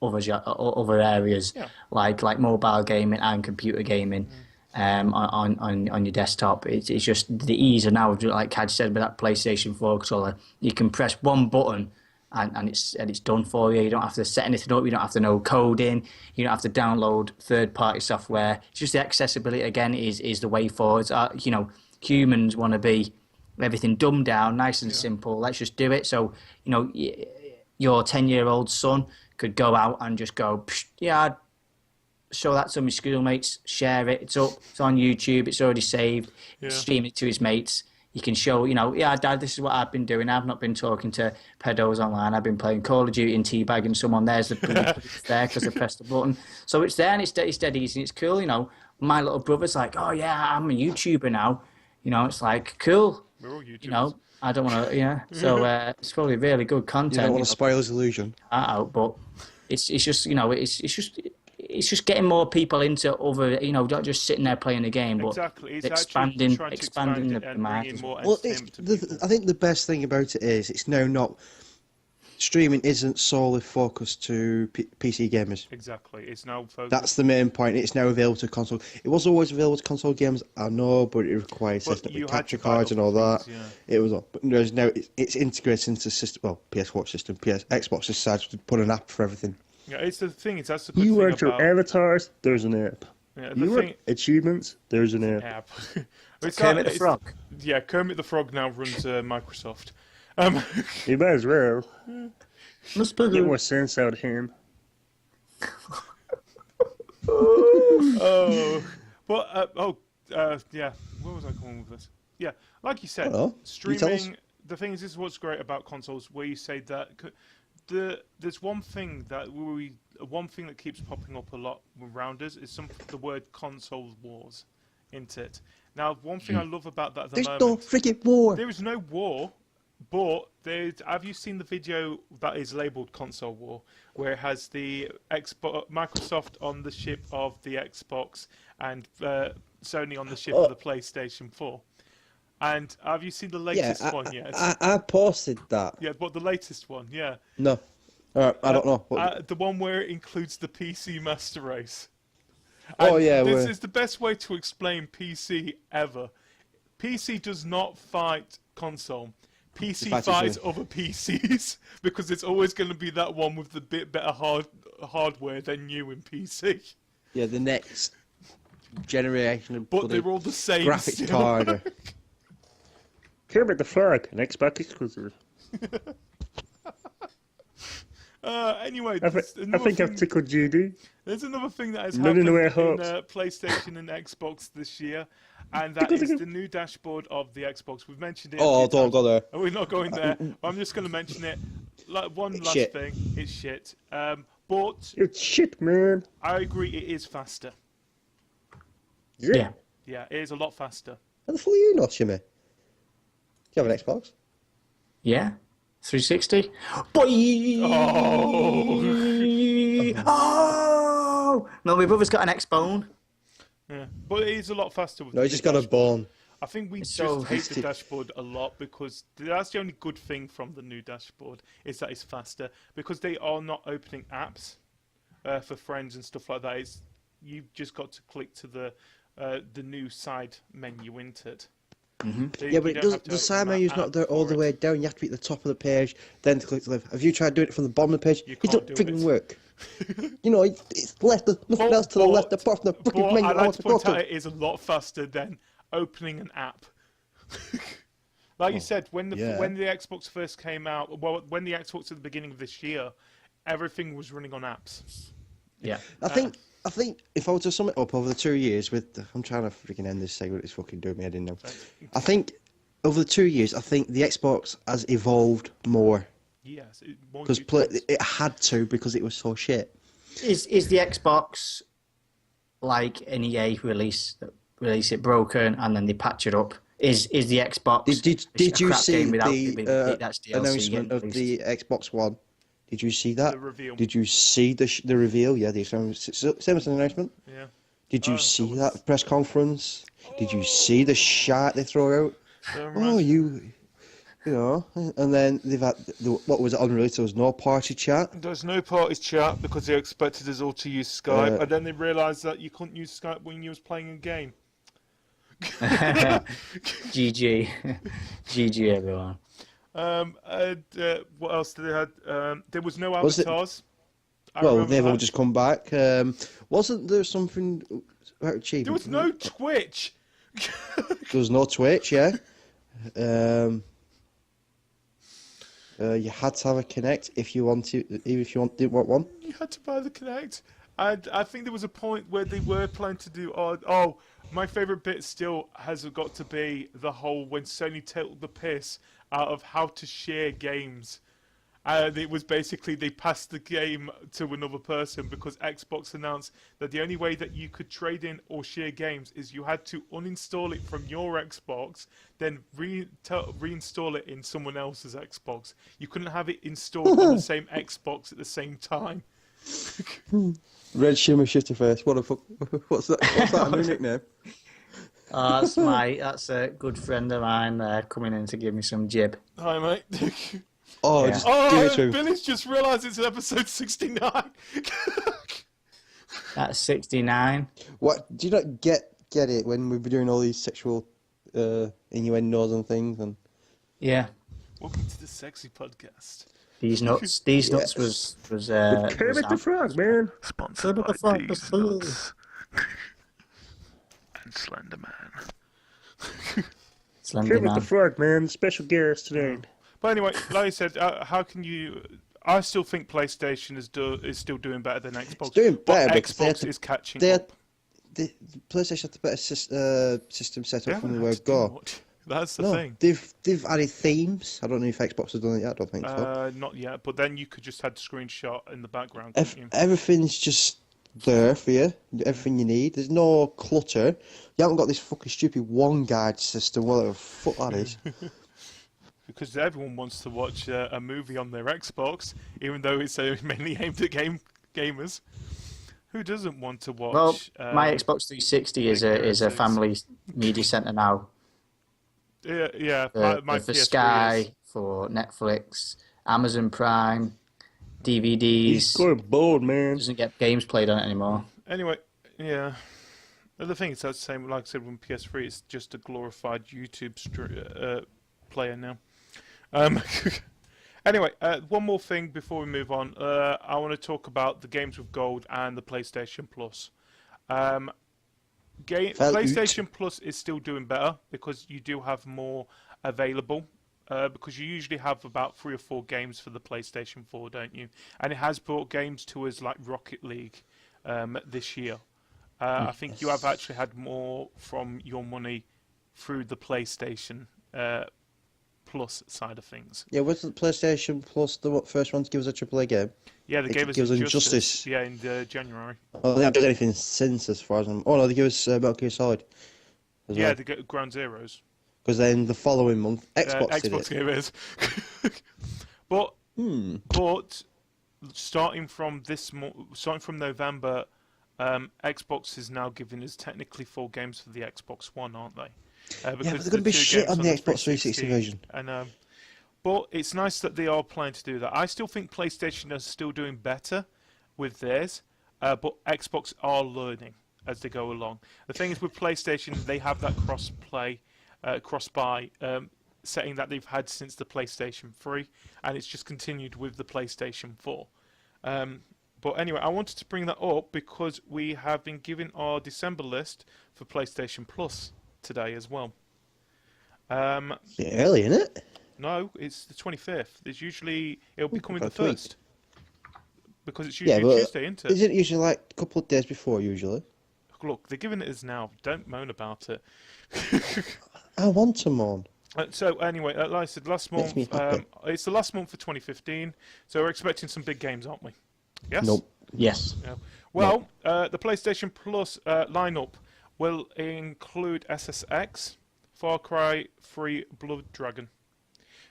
other areas, Yeah. like mobile gaming and computer gaming. On your desktop, it's just the ease. And now, like Kaj said, with that PlayStation 4 controller, you can press one button and it's done for you. You don't have to set anything up. You don't have to know coding. You don't have to download third-party software. It's just the accessibility again is the way forward. Humans want to be everything dumbed down, nice and simple. Let's just do it. So, you know, your 10-year-old son could go out and just go, yeah, I'd show that to my schoolmates, share it. It's up, it's on YouTube, it's already saved. Stream it to his mates. You can show, you know, yeah, Dad, this is what I've been doing. I've not been talking to pedos online. I've been playing Call of Duty and teabagging someone. There's the it's there because I pressed the button. So it's there and it's dead easy. It's cool, you know. My little brother's like, oh yeah, I'm a YouTuber now. You know, it's like, cool. We're all YouTubers. You know, I don't want to, So it's probably really good content. You don't want to spoil his illusion. Out, but it's just, you know, it's just getting more people into other, you know, not just sitting there playing the game, but it's expanding the mind. Well, I think the best thing about it is it's now not streaming isn't solely focused to PC gamers. Exactly, it's now focused. That's the main point. It's now available to console. It was always available to console games, I know, but it required system capture cards and all that. It was, but now it's integrated into system. Well, PS4 system, Xbox decided to put an app for everything. Yeah, it's the thing. That's the good you thing want your about... avatars? There's an app. Yeah, you want achievements? There's an app. Kermit the Frog. Yeah, Kermit the Frog now runs Microsoft. You might as well. Must be Get more sense out of him. Yeah. Where was I going with this? Yeah, like you said, streaming. The thing is, this is what's great about consoles, where you say that there's one thing that keeps popping up a lot around us is the word console wars, isn't it? Now, one thing I love about that at the moment, there's no freaking war. There is no war. But have you seen the video that is labelled Console War, where it has the Microsoft on the ship of the Xbox and Sony on the ship of the PlayStation 4? And have you seen the latest one yet? I posted that. Yeah, but the latest one, yeah. No. I don't know. The one where it includes the PC Master Race. And this is the best way to explain PC ever. PC does not fight console. PC fights other PCs because it's always going to be that one with the bit better hardware than you in PC. Yeah, the next generation of but they're all the same graphics card. Kermit the Frog, an Xbox exclusive. Anyway, I think I've tickled GD. There's another thing that has happened in PlayStation and Xbox this year, and that is the new dashboard of the Xbox. We've mentioned it. Don't go there. We're not going there. I'm just going to mention it. One last thing. It's shit. But it's shit, man. I agree. It is faster. Yeah. Yeah, it is a lot faster. How the fuck are you not, Shimmy? Do you have an Xbox? Yeah. 360. Boy! Oh! No, my brother's got an X-Bone. Yeah, but it is a lot faster. With He's just got a bone. I think we just so hate the dashboard a lot because that's the only good thing from the new dashboard is that it's faster because they are not opening apps for friends and stuff like that. You've just got to click to the new side menu, isn't it? Mm-hmm. Yeah, but the side menu's not there all the way down. You have to be at the top of the page, then to click to the left. Have you tried doing it from the bottom of the page? It doesn't freaking work. You know, it's left. There's nothing else to the left apart from the freaking menu. I'd like to point out it is a lot faster than opening an app. Like you said, when the Xbox first came out, when the Xbox at the beginning of this year, everything was running on apps. Yeah, I think if I were to sum it up over the 2 years I'm trying to freaking end this segment. It's fucking doing me head in now. I think over the 2 years, I think the Xbox has evolved more. Yes, because it had to because it was so shit. Is the Xbox like an EA release it broken and then they patch it up? Is the Xbox? Did you see the announcement of the Xbox One? Did you see that? The reveal. Did you see the reveal? Yeah, the same as an announcement. Yeah. Did you see that press conference? Did you see the shot they throw out? You know, and then they've had what was it unreleased? There was no party chat. There's no party chat because they expected us all to use Skype, and then they realised that you couldn't use Skype when you was playing a game. GG, GG everyone. What else did they have? There was no avatars. They've all just come back. Wasn't there something about achievement? There was no Twitch. There was no Twitch, yeah. You had to have a Kinect if you wanted, even if you didn't want one. You had to buy the Kinect. And I think there was a point where they were planning to do... Oh, my favourite bit still has got to be the whole when Sony took the piss out of how to share games. And it was basically they passed the game to another person because Xbox announced that the only way that you could trade in or share games is you had to uninstall it from your Xbox, then reinstall it in someone else's Xbox. You couldn't have it installed on the same Xbox at the same time. Red Shimmer Shitterface. What the fuck? What's that? What's that? A new nickname? Oh, that's a good friend of mine coming in to give me some jib. Hi, mate. Oh, Yeah. just give it to him. Billy's just realised it's episode 69. That's 69. What? Do you not get it when we've been doing all these sexual innuendos and things? And Yeah. Welcome to the Sexy Podcast. These nuts. These nuts was Kermit the Frog, man. Sponsored Kermit by the Frog, These the Nuts. And Slenderman. Slender Kermit the Man. Frog, man. Special guest today. But anyway, like I said, how can you... I still think PlayStation is still doing better than Xbox. It's doing better but because Xbox is catching they're- up. the PlayStation had the better system set They up from haven't the had word to do Go. much. That's the No, thing. they've added themes. I don't know if Xbox has done it yet. I don't think so. Not yet, but then you could just had the screenshot in the background, couldn't you? Everything's just there for you. Everything you need. There's no clutter. You haven't got this fucking stupid one guide system. Whatever the fuck that is. Because everyone wants to watch a movie on their Xbox, even though it's mainly aimed at gamers. Who doesn't want to watch? Well, my Xbox 360 is a family media center now. Yeah. My For PS3 Sky, is. for Netflix, Amazon Prime, DVDs. He's going bold, man. Doesn't get games played on it anymore. Anyway, yeah. The thing is, that's the same. Like I said, when PS3, it's just a glorified YouTube player now. Anyway, one more thing before we move on. I want to talk about the games with gold and the PlayStation Plus. PlayStation Plus is still doing better because you do have more available. Because you usually have about 3 or 4 games for the PlayStation 4, don't you? And it has brought games to us like Rocket League this year. I think you have actually had more from your money through the PlayStation Plus side of things. Yeah, wasn't PlayStation Plus the first one to give us a AAA game? Yeah, they gave us Injustice. Yeah, in January. Oh, they haven't done anything since, as far as I'm... Oh, no, they gave us Metal Gear Solid. Yeah, they get Ground Zeroes. Because then the following month, Xbox did Xbox it. gave us. But starting from November, Xbox is now giving us technically 4 games for the Xbox One, aren't they? But they're going to be shit on the Xbox 360 version. And but it's nice that they are planning to do that. I still think PlayStation is still doing better with theirs, but Xbox are learning as they go along. The thing is with PlayStation, they have that cross-buy setting that they've had since the PlayStation 3, and it's just continued with the PlayStation 4. But anyway, I wanted to bring that up because we have been given our December list for PlayStation Plus today as well. It's early, isn't it? No, it's the 25th. It'll be coming the about a week. 1st. Because it's usually Tuesday, isn't it? Isn't it usually like a couple of days before, usually? Look, they're giving it us now. Don't moan about it. I want to moan. So anyway, like I said, last month, Makes me happy. it's the last month for 2015, so we're expecting some big games, aren't we? Yes? Nope. Yes. Yeah. Well, the PlayStation Plus lineup will include SSX, Far Cry 3 Blood Dragon.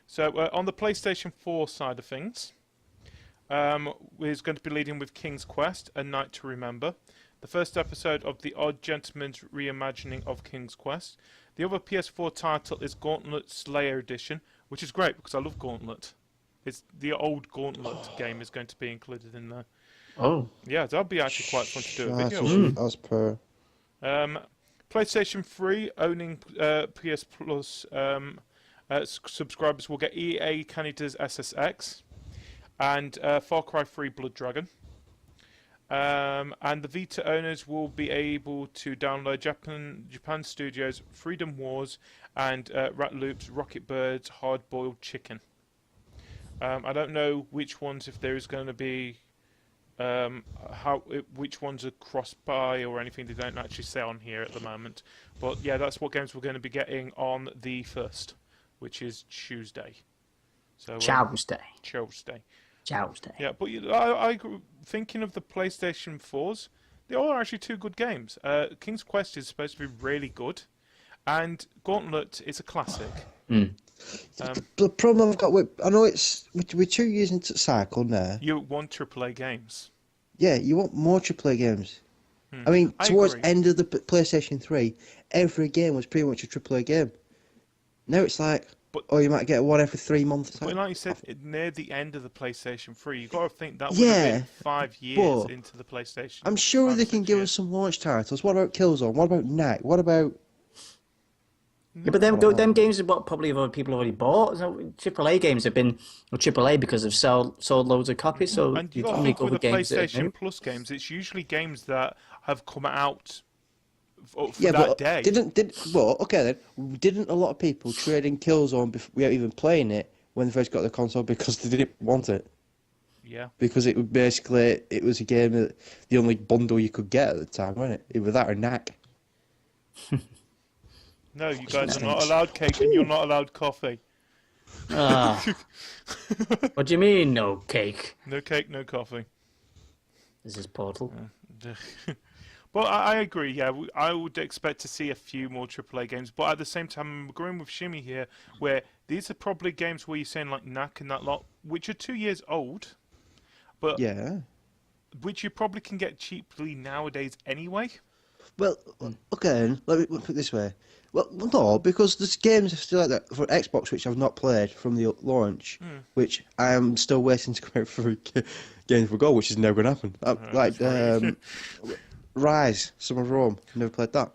So on the PlayStation 4 side of things, we're going to be leading with King's Quest, A Night to Remember, the first episode of the Odd Gentleman's reimagining of King's Quest. The other PS4 title is Gauntlet Slayer Edition, which is great because I love Gauntlet. It's the old Gauntlet game is going to be included in there. Oh. Yeah, that'd be actually quite fun to do a video. As per... PlayStation 3 owning PS Plus subscribers will get EA Canada's SSX and Far Cry 3 Blood Dragon. And the Vita owners will be able to download Japan Studios' Freedom Wars and Rat Loop's Rocket Bird's Hard Boiled Chicken. I don't know which ones, if there is going to be which ones are cross-buy or anything. They don't actually say on here at the moment. But yeah, that's what games we're going to be getting on the 1st, which is Tuesday. So Tuesday. Yeah, but I agree, thinking of the PlayStation 4s, they all are actually two good games. King's Quest is supposed to be really good, and Gauntlet is a classic. The problem I've got with, I know we're 2 years into the cycle now. You want AAA games. Yeah, you want more AAA games. I mean, towards the end of the PlayStation 3, every game was pretty much a AAA game. Now it's like, you might get one every 3 months. But like you said, near the end of the PlayStation 3, you've got to think that would have been 5 years into the PlayStation. I'm sure they can give us some launch titles. What about Killzone? What about Knack? What about... Yeah, but them games are what probably other people already bought. So AAA games have been AAA because they've sold loads of copies. So and you got to think with the PlayStation Plus games, it's usually games that have come out for that day. Didn't a lot of people trade in Killzone without even playing it when they first got the console because they didn't want it? Yeah. Because it was a game that the only bundle you could get at the time, wasn't it? Either that or Knack. No, you guys are not allowed cake and you're not allowed coffee. What do you mean, no cake? No cake, no coffee. This is Portal. But I agree, yeah. I would expect to see a few more AAA games. But at the same time, I'm agreeing with Shimmy here, where these are probably games where you're saying like Knack and that lot, which are 2 years old, but which you probably can get cheaply nowadays anyway. Well, okay, let me put it this way. Well, no, because there's games still like that for Xbox which I've not played from the launch, which I am still waiting to come out for Games for Gold, which is never going to happen. Rise, Summer of Rome, never played that.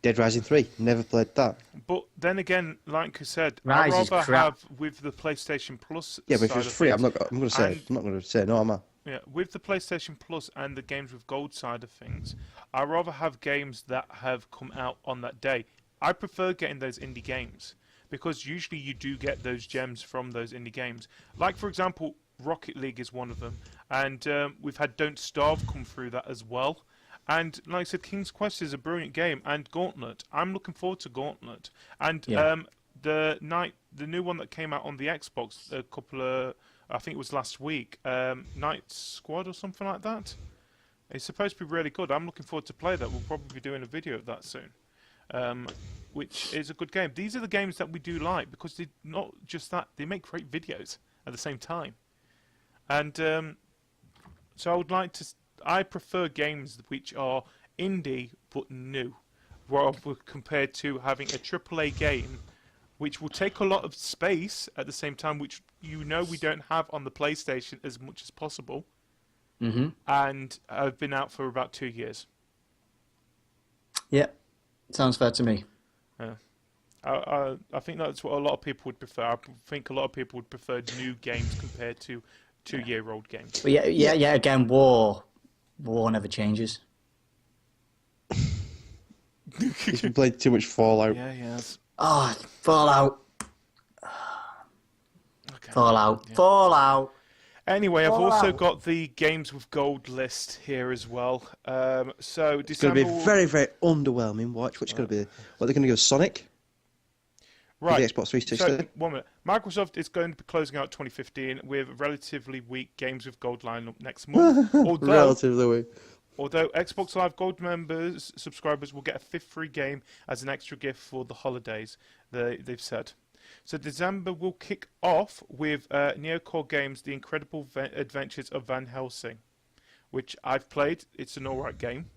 Dead Rising 3, never played that. But then again, like I said, Rise I'd rather is crap. have with the PlayStation Plus. Yeah, but if it's free, I'm not going to say no, am I? Yeah, with the PlayStation Plus and the games with gold side of things, I'd rather have games that have come out on that day. I prefer getting those indie games because usually you do get those gems from those indie games. Like, for example, Rocket League is one of them, and we've had Don't Starve come through that as well. And like I said, King's Quest is a brilliant game, and Gauntlet. I'm looking forward to Gauntlet. And the new one that came out on the Xbox a couple of, I think it was last week, Night Squad or something like that. It's supposed to be really good. I'm looking forward to play that. We'll probably be doing a video of that soon. Which is a good game. These are the games that we do like because they're not just that, they make great videos at the same time. And so I prefer games which are indie but new, rather compared to having a AAA game which will take a lot of space at the same time, which we don't have on the PlayStation as much as possible. And have been out for about 2 years. Yeah. Sounds fair to me. Yeah. I think that's what a lot of people would prefer. I think a lot of people would prefer new games compared to 2-year-old games. But yeah. Again, war never changes. He's been playing too much Fallout. Yeah, he has. Oh, Fallout. Okay. Fallout. Yeah. Fallout. Anyway, I've also got the games with gold list here as well. So It's December going to be very, very underwhelming. Which is going to be? What they're going to go Sonic? Right. The Xbox 360. So, 1 minute. Microsoft is going to be closing out 2015 with relatively weak games with gold lineup next month. Relatively weak. Although Xbox Live Gold subscribers will get a 5th free game as an extra gift for the holidays, they've said. So December will kick off with Neocore Games' The Incredible Adventures of Van Helsing, which I've played. It's an alright game.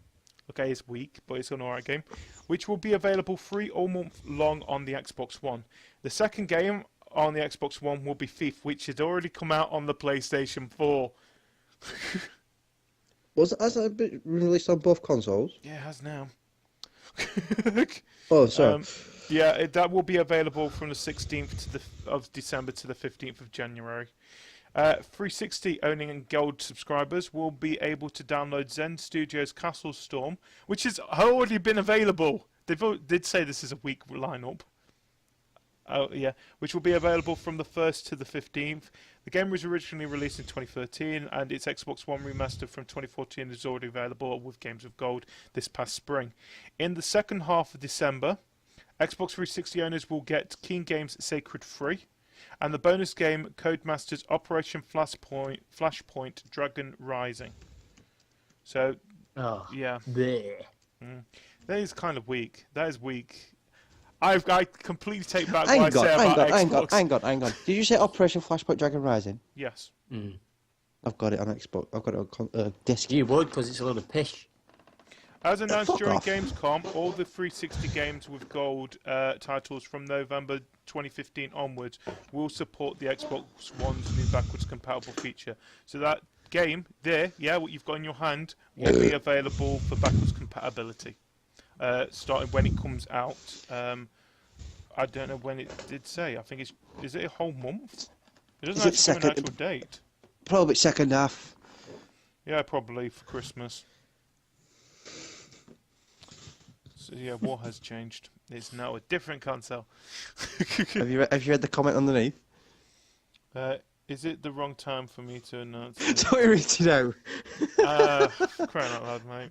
Okay, it's weak, but it's an alright game. Which will be available free all month long on the Xbox One. The second game on the Xbox One will be Thief, which had already come out on the PlayStation 4. Has that been released on both consoles? Yeah, it has now. Oh, sorry. Yeah, that will be available from the 16th of December to the 15th of January. 360 owning and gold subscribers will be able to download Zen Studios Castle Storm, which has already been available. Did say this is a weak lineup. Oh yeah, which will be available from the 1st to the 15th. The game was originally released in 2013, and its Xbox One remaster from 2014 is already available with Games of Gold this past spring. In the second half of December, Xbox 360 owners will get Keen Games Sacred free, and the bonus game Codemasters Operation Flashpoint Dragon Rising. So, yeah. That is kind of weak. That is weak. I completely take back what I say about Xbox. Hang on. Did you say Operation Flashpoint Dragon Rising? Yes. I've got it on Xbox. I've got it on disc. You would, because it's a lot of pish. As announced during Gamescom, all the 360 games with gold titles from November 2015 onwards will support the Xbox One's new backwards compatible feature. So that game there, what you've got in your hand, will be available for backwards compatibility. Starting when it comes out. I don't know when it did say. I think is it a whole month? It doesn't actually give an actual date. Probably second half. Yeah, probably for Christmas. So yeah, what has changed? It's now a different console. Have you read the comment underneath? Is it the wrong time for me to announce? Don't read it out. Crying out loud, mate.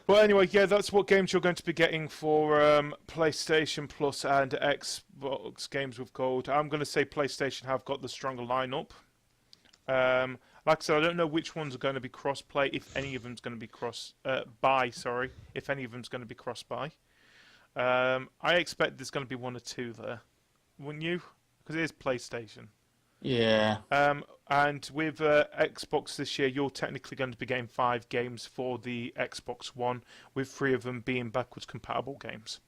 Well, anyway, yeah, that's what games you're going to be getting for PlayStation Plus and Xbox Games with Gold. I'm going to say PlayStation have got the stronger lineup. Like I said, I don't know which ones are going to be cross-play, if any of them's going to be cross-buy, if any of them's going to be cross-buy. I expect there's going to be one or two there, wouldn't you? Because it is PlayStation. Yeah. And with Xbox this year, you're technically going to be getting 5 games for the Xbox One, with 3 of them being backwards compatible games.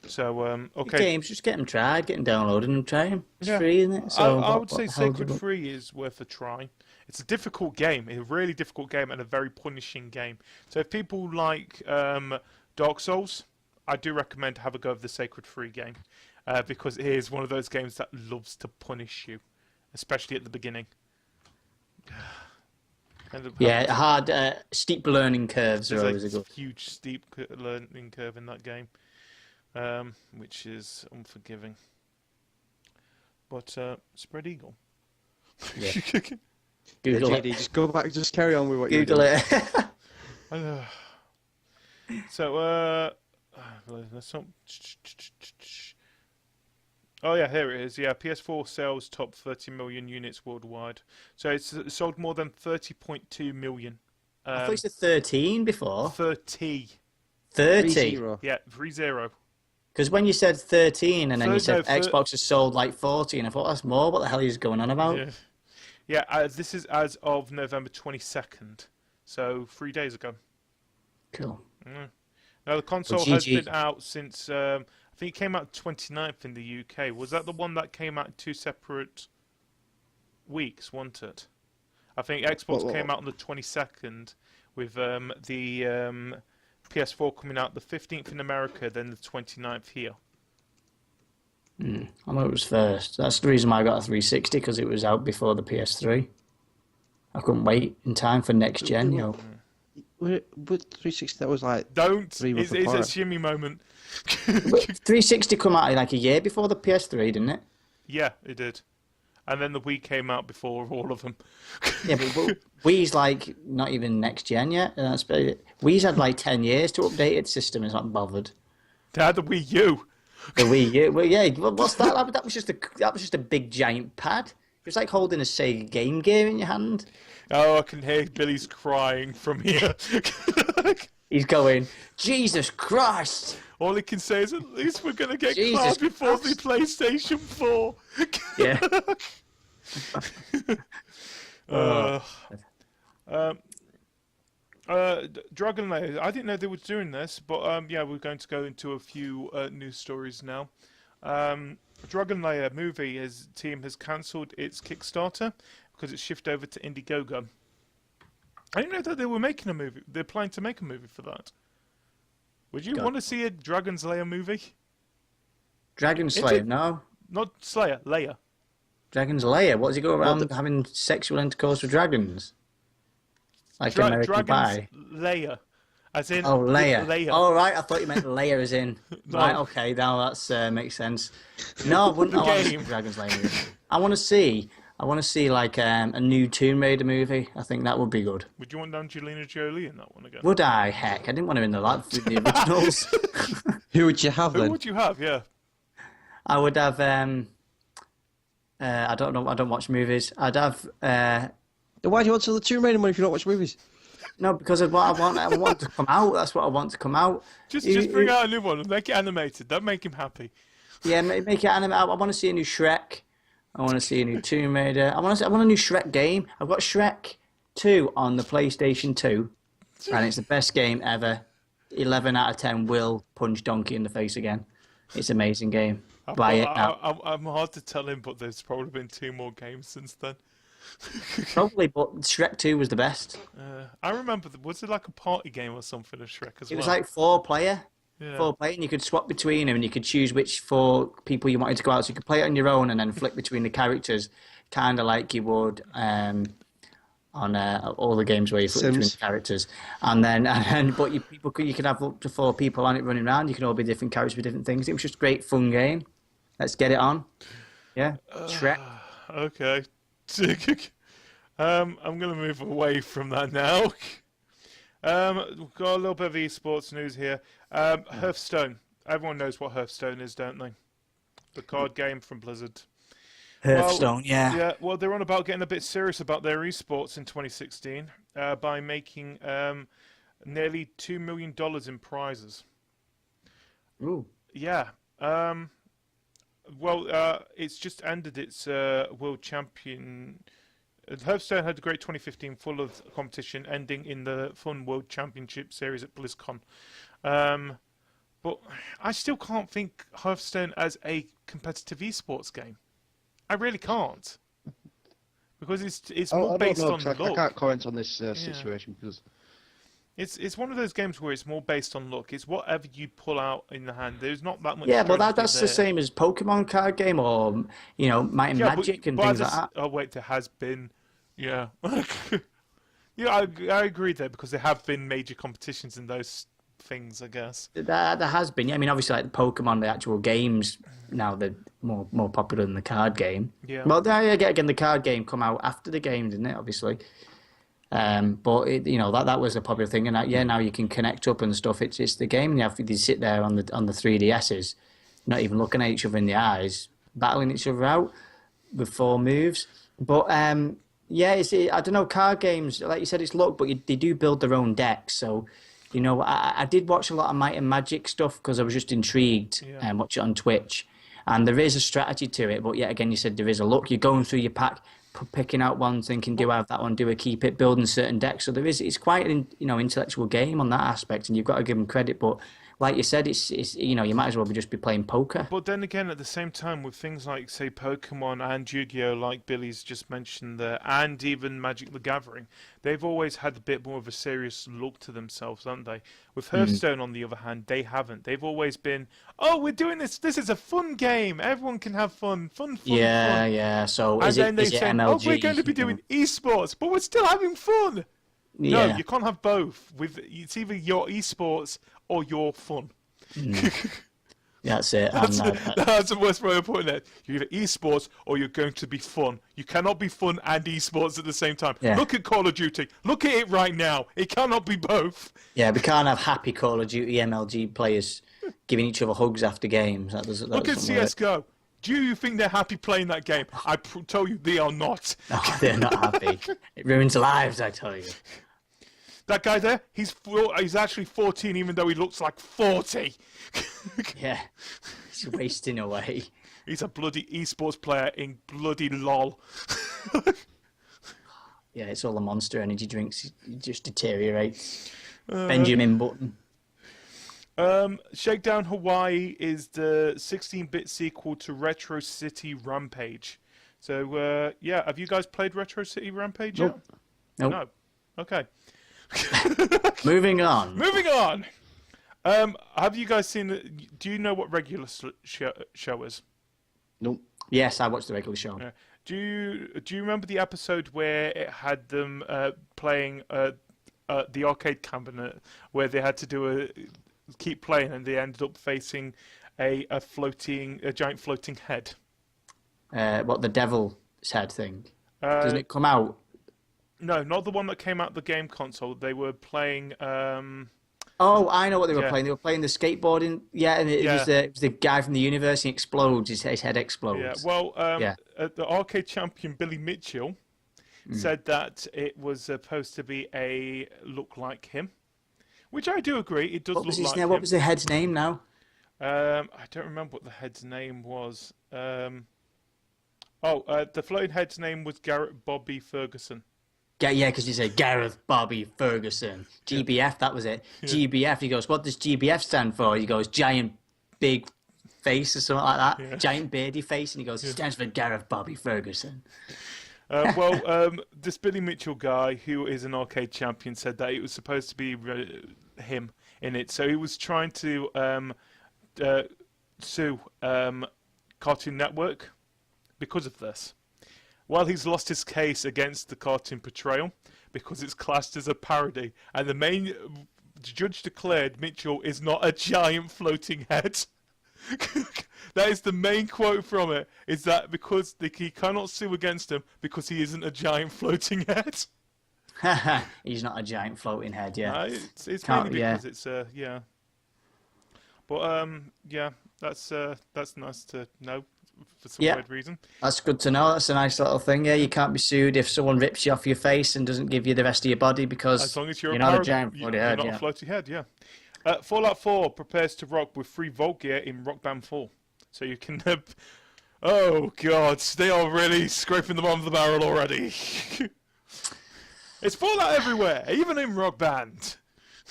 So, okay. Games, just get them tried, get them downloaded and try them. It's free, isn't it? So I would say Sacred Free is worth a try. It's a difficult game, a really difficult game, and a very punishing game. So if people like Dark Souls, I do recommend have a go of the Sacred Free game, because it is one of those games that loves to punish you, especially at the beginning. Hard, steep learning curves are always a good. Huge steep learning curve in that game, which is unforgiving. But Spread Eagle. Yeah. Google it. Just go back. Just carry on with what Google you're doing. So, let's not... Oh yeah, here it is. Yeah, PS4 sales top 30 million units worldwide. So it's sold more than 30.2 million. I thought you said 13 before. 30. 30? Yeah, 30. Because when you said 13 and then you said Xbox has sold like 40, and I thought that's more. What the hell are you going on about? Yeah, this is as of November 22nd. So 3 days ago. Cool. Now the console has been out since... I think it came out 29th in the UK. Was that the one that came out in 2 separate weeks, wasn't it? I think Xbox came out on the 22nd, with the PS4 coming out the 15th in America, then the 29th here. I know it was first. That's the reason why I got a 360, because it was out before the PS3. I couldn't wait in time for next gen, But 360, that was like... Don't! It's a shimmy moment. 360 come out like a year before the PS3, didn't it? Yeah, it did. And then the Wii came out before all of them. Yeah, but Wii's like not even next gen yet. Wii's had like 10 years to update its system. It's not bothered. They had the Wii U. The Wii U. Well, yeah. What's that? That was just a big giant pad. It was like holding a Sega Game Gear in your hand. Oh, I can hear Billy's crying from here. He's going, Jesus Christ! All he can say is, at least we're going to get cars before the PlayStation 4. Yeah. Dragon Lair. I didn't know they were doing this, but yeah, we're going to go into a few news stories now. Dragon Lair movie team has cancelled its Kickstarter because it's shifted over to Indiegogo. I didn't know that they were making a movie. They're planning to make a movie for that. Would you want to see a Dragon Slayer movie? Dragon Slayer, no. Not Slayer, Layer. Dragon's Lair. What does he go around having sexual intercourse with dragons? Like American Pie. Lair. As in Lair. Lair. Oh, right. I thought you meant layer as in. No. Right, okay. Now that makes sense. No, I wouldn't want to see Dragon's Lair movie. I want to see like a new Tomb Raider movie. I think that would be good. Would you want Angelina Jolie in that one again? Would I? Heck, I didn't want her in the lab with the originals. Who would you have then? Who would you have? Yeah. I would have. I don't know. I don't watch movies. I'd have. Then why do you want to the Tomb Raider one if you don't watch movies? No, because of what I want. I want to come out. That's what I want to come out. Just bring out a new one and make it animated. That'd make him happy. Yeah, make it animated. I want to see a new Shrek. I want to see a new Tomb Raider. I want a new Shrek game. I've got Shrek 2 on the PlayStation 2, and it's the best game ever. 11 out of 10 will punch Donkey in the face again. It's an amazing game. Buy it now. I'm hard to tell him, but there's probably been 2 more games since then. Probably, but Shrek 2 was the best. I remember, was it like a party game or something of Shrek as well? It was like 4-player. Yeah. 4-player, and you could swap between them, and you could choose which 4 people you wanted to go out. So you could play it on your own and then flick between the characters, kind of like you would on all the games where you flip between the characters. And then, you could have up to 4 people on it running around. You can all be different characters with different things. It was just a great fun game. Let's get it on. Yeah, Shrek. Okay. I'm going to move away from that now. We've got a little bit of esports news here. Hearthstone. Everyone knows what Hearthstone is, don't they? The card game from Blizzard. Hearthstone, yeah. Yeah, well, they're on about getting a bit serious about their esports in 2016 by making nearly $2 million in prizes. Ooh. Yeah. It's just ended its world champion. Hearthstone had a great 2015 full of competition, ending in the Fun World Championship Series at BlizzCon. But I still can't think Hearthstone as a competitive esports game. I really can't. Because it's more based on luck. I can't comment on this situation because... It's one of those games where it's more based on luck. It's whatever you pull out in the hand. There's not that much. Yeah, but that's the same as Pokemon card game or Might and Magic and things like that. Oh wait, there has been, yeah, yeah. I agree there because there have been major competitions in those things. I guess there has been. Yeah, I mean, obviously, like Pokemon, the actual games now they're more popular than the card game. Yeah. Well, again, the card game come out after the game, didn't it? Obviously. But that was a popular thing, and now you can connect up and stuff. It's the game. You sit there on the 3DSs, not even looking at each other in the eyes, battling each other out with 4 moves. But I don't know. Card games, like you said, it's luck, but they do build their own decks. So, I did watch a lot of Might and Magic stuff because I was just intrigued and watch it on Twitch. And there is a strategy to it, but yet again, you said there is a luck. You're going through your pack, picking out one, thinking, do I have that one? Do I keep it? Building certain decks. So it's quite an intellectual game on that aspect, and you've got to give them credit. But like you said, it's you might as well just be playing poker. But then again, at the same time, with things like say Pokemon and Yu-Gi-Oh, like Billy's just mentioned there, and even Magic the Gathering, they've always had a bit more of a serious look to themselves, haven't they? With Hearthstone, on the other hand, they haven't. They've always been, we're doing this. This is a fun game. Everyone can have fun. Fun. Yeah. So and then they say, MLG? we're going to be doing esports, but we're still having fun. Yeah. No, you can't have both. It's either your esports or your fun. That's it. That's the worst way of putting it. You're either esports or you're going to be fun. You cannot be fun and esports at the same time. Yeah. Look at Call of Duty. Look at it right now. It cannot be both. Yeah, we can't have happy Call of Duty MLG players giving each other hugs after games. Look at CSGO. Do you think they're happy playing that game? I tell you, they are not. No, they're not happy. It ruins lives, I tell you. That guy there, he's actually 14, even though he looks like 40. Yeah, he's wasting away. He's a bloody esports player in bloody LOL. Yeah, it's all the Monster Energy drinks. He just deteriorates. Benjamin Button. Shakedown Hawaii is the 16-bit sequel to Retro City Rampage. So, have you guys played Retro City Rampage yet? Nope. No. Okay. Moving on. Have you guys seen? Do you know what regular show is? Nope. Yes, I watched the regular show. Do you remember the episode where it had them playing the arcade cabinet, where they had to keep playing, and they ended up facing a giant floating head? What, the devil's head thing? Doesn't Uh, it come out? no, not the one that came out the game console. They were playing. Oh, I know what they were Yeah. playing. They were playing the skateboarding. Yeah, and it was the guy from the universe. He explodes. His head explodes. Yeah, well, Yeah. The arcade champion Billy Mitchell said that it was supposed to be a look like him, which I do agree. It does What was look his like name? him. What was the head's name now? I don't remember what the head's name was. The floating head's name was Garrett Bobby Ferguson. Yeah, because you said Gareth Bobby Ferguson. GBF, that was it. GBF. He goes, what does GBF stand for? He goes, giant big face or something like that. Yeah. Giant beardy face. And he goes, it stands for Gareth Bobby Ferguson. This Billy Mitchell guy, who is an arcade champion, said that it was supposed to be him in it. So he was trying to sue Cartoon Network because of this. Well, he's lost his case against the cartoon portrayal because it's classed as a parody, and the judge declared Mitchell is not a giant floating head. That is the main quote from it, is that because he cannot sue against him because he isn't a giant floating head. He's not a giant floating head, yeah. No, it's Can't- mainly yeah. because it's yeah. But that's nice to know for some Yeah. weird reason. That's good to know. That's a nice little thing. Yeah, you can't be sued if someone rips you off your face and doesn't give you the rest of your body because As long as you're not a parody, giant you're floating head. not Yeah. a floaty head, yeah. Fallout 4 prepares to rock with free Vault gear in Rock Band 4. So you can... oh, God. They are really scraping the bottom of the barrel already. It's Fallout everywhere, even in Rock Band.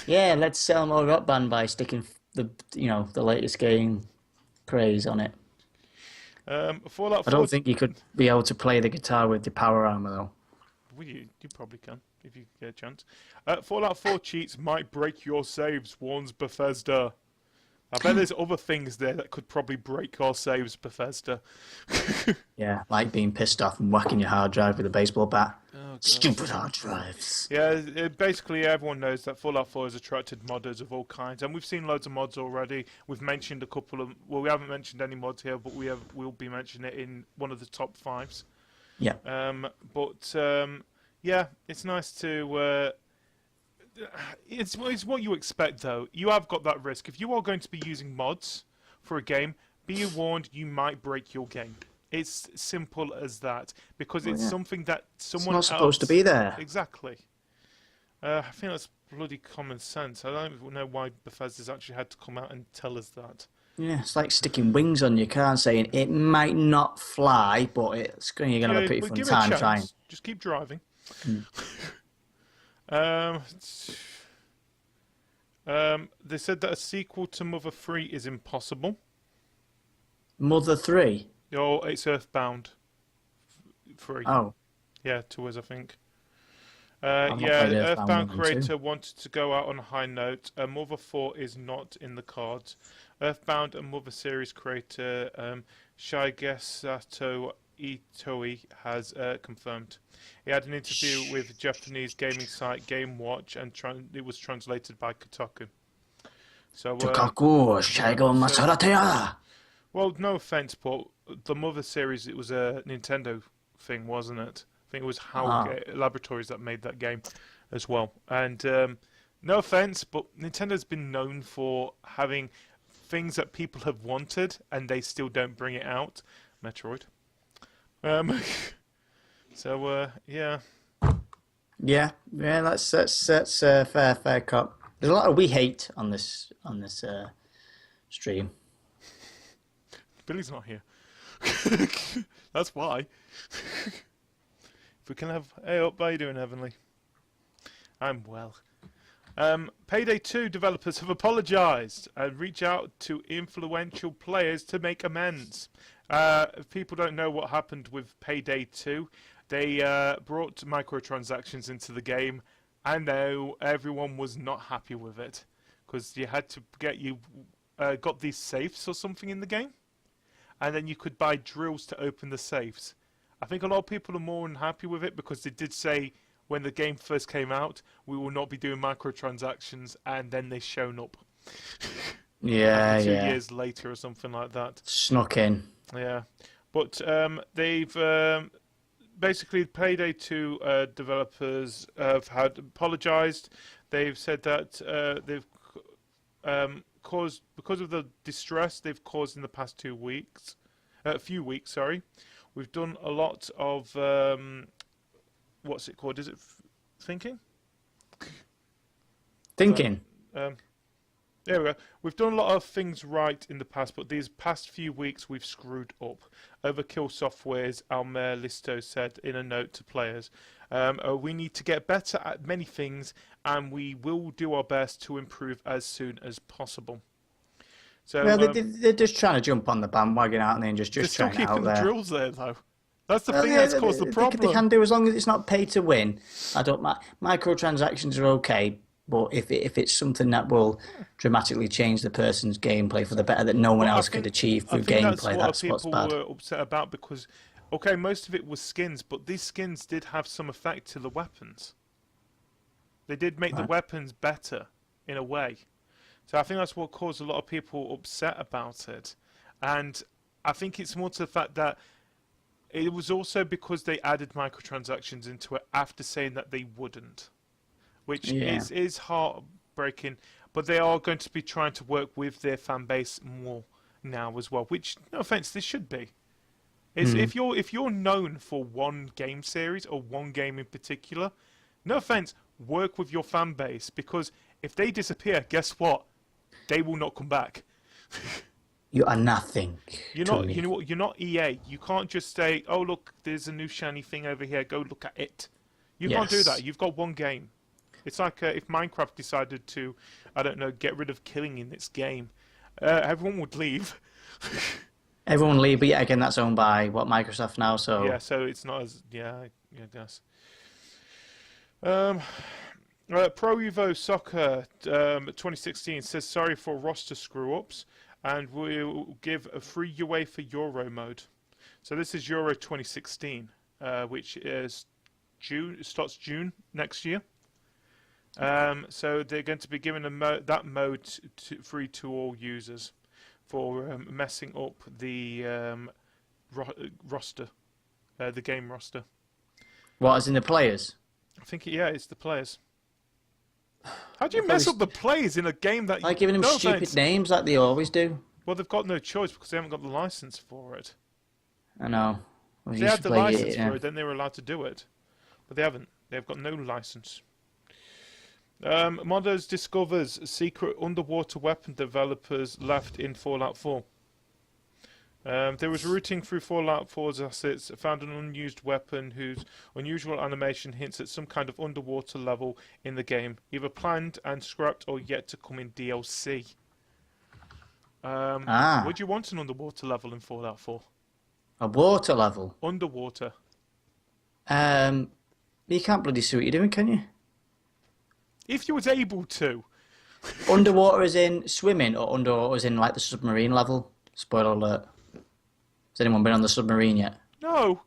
Yeah, let's sell more Rock Band by sticking the latest game craze on it. Fallout 4... I don't think you could be able to play the guitar with the power armor though. Well, you probably can, if you get a chance. Fallout 4 cheats might break your saves, warns Bethesda. I bet there's other things there that could probably break our saves, Bethesda. Yeah, like being pissed off and whacking your hard drive with a baseball bat. Oh, God. Stupid hard drives. Yeah, basically everyone knows that Fallout 4 has attracted modders of all kinds, and we've seen loads of mods already. We've mentioned a couple of... Well, we haven't mentioned any mods here, but we'll be mentioning it in one of the top 5s. Yeah. Yeah, it's nice to... It's what you expect, though. You have got that risk. If you are going to be using mods for a game, be warned you might break your game. It's simple as that, because it's something that someone It's not supposed to be there. Exactly. I think that's bloody common sense. I don't know why Bethesda's actually had to come out and tell us that. Yeah, it's like sticking wings on your car and saying it might not fly, but you're going to have a pretty but fun give it a time chance. trying. Just keep driving. They said that a sequel to Mother 3 is impossible. Mother 3? Oh, it's Earthbound 3. Oh. Yeah, to us, I think. not Yeah, played the Earthbound Earthbound 1 and 2. creator wanted to go out on a high note. Mother 4 is not in the cards. Earthbound and Mother series creator Shigesato Itoi has confirmed. He had an interview with Japanese gaming site Game Watch, and it was translated by Kotaku. So, well, no offense, but the Mother series, it was a Nintendo thing, wasn't it? I think it was Laboratories that made that game as well. And no offense, but Nintendo's been known for having things that people have wanted and they still don't bring it out. Metroid. So yeah. Yeah, that's fair cop. There's a lot of we hate on this stream. Billy's not here. That's why. If we can have... Hey up, how you doing, Heavenly? I'm well. Payday 2 developers have apologised and reached out to influential players to make amends. If people don't know what happened with Payday 2, they brought microtransactions into the game, and now everyone was not happy with it because you had to got these safes or something in the game, and then you could buy drills to open the safes, I think a lot of people are more unhappy with it because they did say when the game first came out, we will not be doing microtransactions, and then they shown up. Yeah, like 2 yeah. years later or something like that. Snuck in. Yeah, but they've basically Payday 2 developers have apologized. They've said that they've caused, because of the distress they've caused in the past 2 weeks, few weeks, sorry. We've done a lot of what's it called? Is it thinking? Thinking. There we go. We've done a lot of things right in the past, but these past few weeks we've screwed up. Overkill Software's Almer Listo said in a note to players, we need to get better at many things, and we will do our best to improve as soon as possible. So, well, they're just trying to jump on the bandwagon, aren't they, and just trying it out there. They're still keeping the drills there, though. That's the thing that's caused the problem. They can do, as long as it's not pay to win. I don't. Microtransactions are okay, but if it's something that will dramatically change the person's gameplay for the better that no one else could achieve through gameplay, that's what's bad. People were upset about because, okay, most of it was skins, but these skins did have some effect to the weapons. They did make the weapons better in a way. So I think that's what caused a lot of people upset about it. And I think it's more to the fact that it was also because they added microtransactions into it after saying that they wouldn't. Which is heartbreaking, but they are going to be trying to work with their fan base more now as well. Which, no offense, this should be. If you're known for one game series or one game in particular, no offense, work with your fan base, because if they disappear, guess what? They will not come back. You are nothing. You're not EA. You can't just say, "Oh look, there's a new shiny thing over here. Go look at it." You can't do that. You've got one game. It's like if Minecraft decided to, I don't know, get rid of killing in its game, everyone would leave. Everyone would leave, but yet again, that's owned by Microsoft now. So yeah, so it's not as I guess. Pro Evo Soccer 2016 says sorry for roster screw ups, and we'll give a free UEFA Euro mode. So this is Euro 2016, which is June. Starts June next year. So they're going to be giving that mode free to all users for messing up the roster, the game roster. What, as in the players? I think it's the players. How do you mess up the players in a game that like giving them stupid names like they always do? Well, they've got no choice because they haven't got the license for it. I know. If they had the license for it, then they were allowed to do it, but they haven't. They've got no license. Modders discovers secret underwater weapon developers left in Fallout 4. There was routing through Fallout 4's assets, found an unused weapon whose unusual animation hints at some kind of underwater level in the game, either planned and scrapped or yet to come in DLC. Would you want an underwater level in Fallout 4? A water level? Underwater. You can't bloody see what you're doing, can you? If you was able to. Underwater as in swimming, or underwater as in like the submarine level? Spoiler alert. Has anyone been on the submarine yet? No.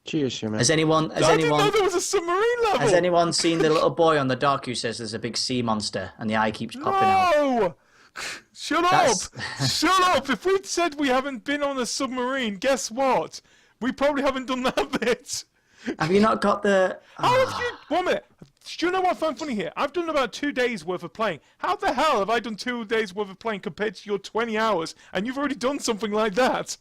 Cheers, Shimmy. I didn't know there was a submarine level. Has anyone seen the little boy on the dock who says there's a big sea monster and the eye keeps popping out? No! Shut up! Shut up! If we'd said we haven't been on a submarine, guess what? We probably haven't done that bit. Have you not got the... How have you... 1 minute. Do you know what I find funny here? I've done about 2 days worth of playing. How the hell have I done 2 days worth of playing compared to your 20 hours, and you've already done something like that?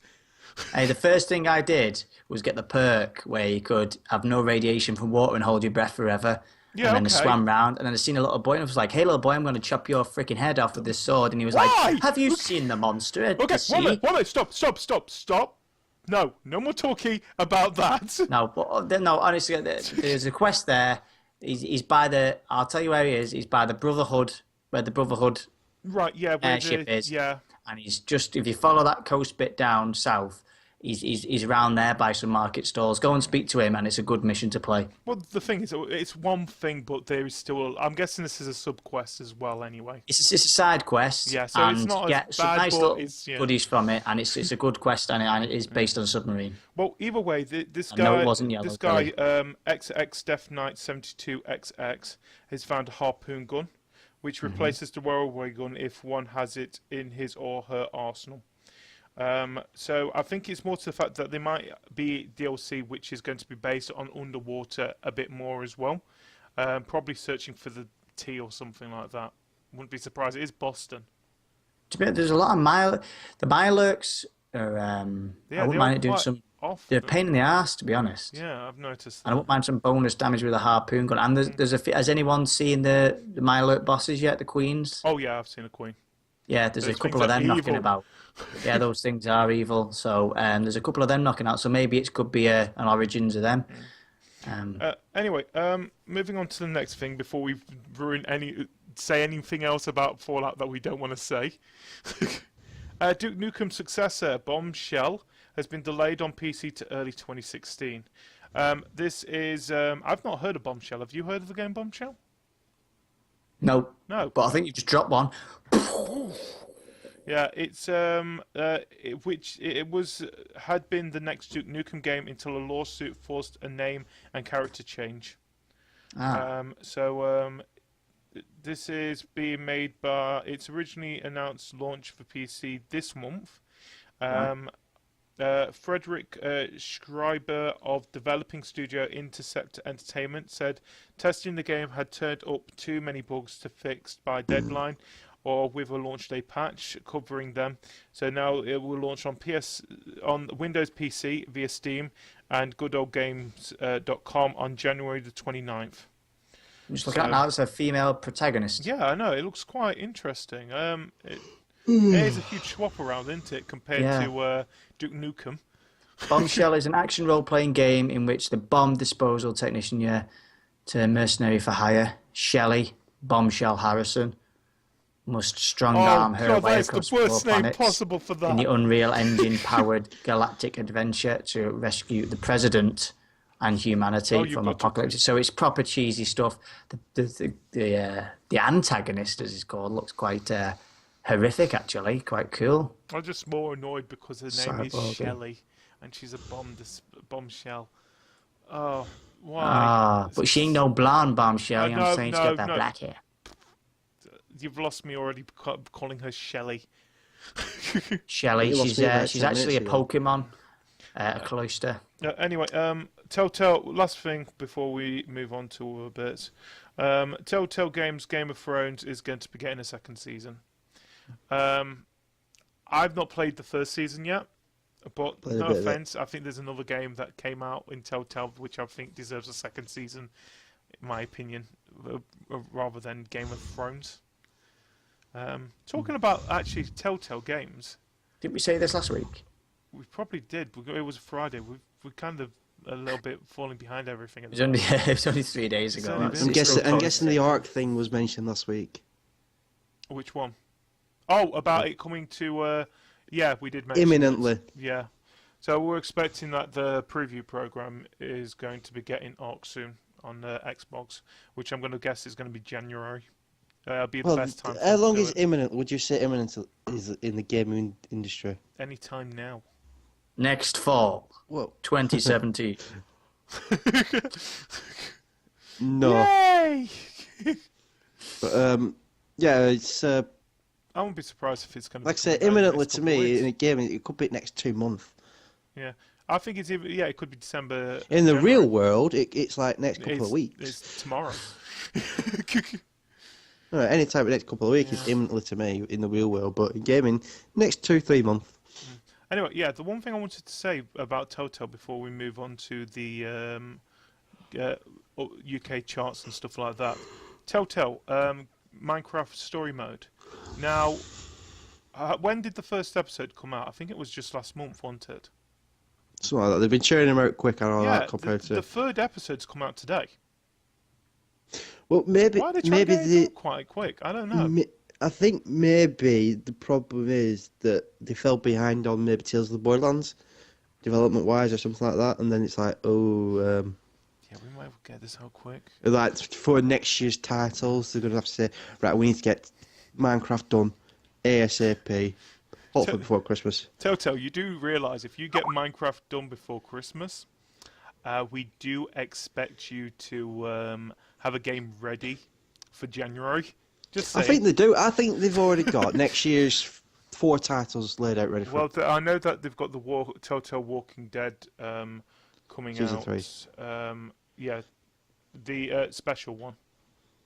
Hey, the first thing I did was get the perk where you could have no radiation from water and hold your breath forever. Yeah, and then I swam round, and then I seen a little boy, and I was like, "Hey, little boy, I'm going to chop your freaking head off with this sword." And he was like, "Have you seen the monster at the sea?" 1 minute, stop. No more talking about that. No, honestly, there's a quest there. He's by the... I'll tell you where he is. He's by the Brotherhood, where the Brotherhood airship is. Yeah. And he's just... If you follow that coast bit down south, He's around there by some market stalls. Go and speak to him, and it's a good mission to play. Well, the thing is, it's one thing, but there is still. I'm guessing this is a sub quest as well. Anyway, It's a side quest. Yeah, so it's not as some bad, nice but little it's goodies from it, and it's a good quest, and it is based on a submarine. well, either way, this know guy, it wasn't yellow, this guy, XX Death Knight 72XX, has found a harpoon gun, which replaces the railway gun if one has it in his or her arsenal. So I think it's more to the fact that there might be DLC which is going to be based on underwater a bit more as well. Probably searching for the tea or something like that. Wouldn't be surprised. It is Boston. There's a lot of the Milurks are. I wouldn't mind it doing some. They're a pain in the arse, to be honest. Yeah, I've noticed that. And I wouldn't mind some bonus damage with a harpoon gun. And has anyone seen the Milurk bosses yet? The queens? Oh yeah, I've seen a queen. Yeah, there's a Those couple things of them are knocking evil. about. Yeah, those things are evil. So there's a couple of them knocking out. So maybe it could be an Origins of them. Anyway, moving on to the next thing before we say anything else about Fallout that we don't want to say. Duke Nukem's successor, Bombshell, has been delayed on PC to early 2016. This is I've not heard of Bombshell. Have you heard of the game Bombshell? No. No. But I think you just dropped one. Yeah, it's had been the next Duke Nukem game until a lawsuit forced a name and character change. This is being made by its originally announced launch for PC this month. Frederick Schreiber of developing studio Intercept Entertainment said testing the game had turned up too many bugs to fix by deadline or with a launch day patch covering them. So now it will launch on Windows PC via Steam and goodoldgames.com on January the 29th. Just look at now, it's a female protagonist. Yeah, I know. It looks quite interesting. It is a huge swap around, isn't it, compared to Duke Nukem? Bombshell is an action role-playing game in which the bomb disposal technician to mercenary for hire, Shelley Bombshell Harrison, must strong-arm her way across the worst four name planets possible for that. in the Unreal Engine-powered galactic adventure to rescue the President and humanity from apocalypse. So it's proper cheesy stuff. The antagonist, as it's called, looks quite horrific, actually. Quite cool. I'm just more annoyed because her name is Shelley, and she's a bombshell. Oh, why? But she ain't no blonde bombshell. You know what I'm saying? She's got that black hair. You've lost me already calling her Shelley. Shelley, she's actually a Pokemon, a cloister. Anyway, Telltale, last thing before we move on to other bits. Telltale Games Game of Thrones is going to be getting a second season. I've not played the first season yet, but no offense, I think there's another game that came out in Telltale which I think deserves a second season, in my opinion, rather than Game of Thrones. Talking about actually Telltale Games. Didn't we say this last week? We probably did. It was Friday. We're kind of a little bit falling behind everything. It was only 3 days ago. I'm guessing the Ark thing was mentioned last week. Which one? Oh, about it coming to... yeah, we did mention imminently. Yeah. So we're expecting that the preview program is going to be getting Ark soon on the Xbox, which I'm going to guess is going to be January. It'll be the best time. How long is imminent? Would you say imminent is in the gaming industry? Any time now. Next fall. Whoa. 2017. No. Yay! But yeah, it's. I won't be surprised if it's going to. Like I say, imminently to me in a game, it could be next 2 months. Yeah, I think it's even. Yeah, it could be December. In the real world, it's like next couple of weeks. It's tomorrow. No, any time the next couple of weeks is imminently to me in the real world, but in gaming, next 2-3 months. Anyway, yeah, the one thing I wanted to say about Telltale before we move on to the UK charts and stuff like that. Telltale, Minecraft Story Mode. Now, when did the first episode come out? I think it was just last month, wasn't it? Something like that. They've been churning them out quick and all that compared to... the third episode's come out today. Well, maybe... Why are they trying to get it done quite quick? I don't know. I think maybe the problem is that they fell behind on maybe Tales of the Borderlands. development-wise or something like that, and then it's like, Yeah, we might get this out quick. like for next year's titles, they're gonna have to say, right, we need to get Minecraft done ASAP, hopefully before Christmas. Telltale, you do realise if you get Minecraft done before Christmas, we do expect you to have a game ready for January. Just saying. I think they do. I think they've already got next year's 4 titles laid out ready for. Well, I know that they've got the Telltale Walking Dead coming Season out. 3. Yeah, the special one,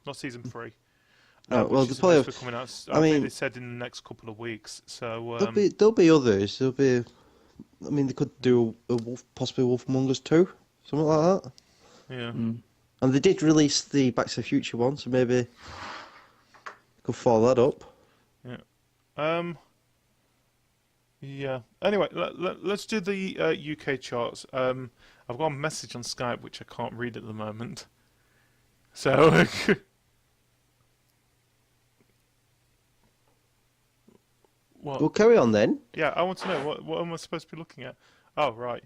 not season 3. Oh, well, which is supposed to be coming out. I mean, think they said in the next couple of weeks. So there'll be others. There'll be. I mean, they could do possibly Wolf Among Us 2, something like that. yeah. And they did release the Back to the Future one, so maybe they could follow that up. Yeah. Yeah. Anyway, let's do the UK charts. I've got a message on Skype which I can't read at the moment. So. What? We'll carry on then. Yeah, I want to know what am I supposed to be looking at? Oh, right.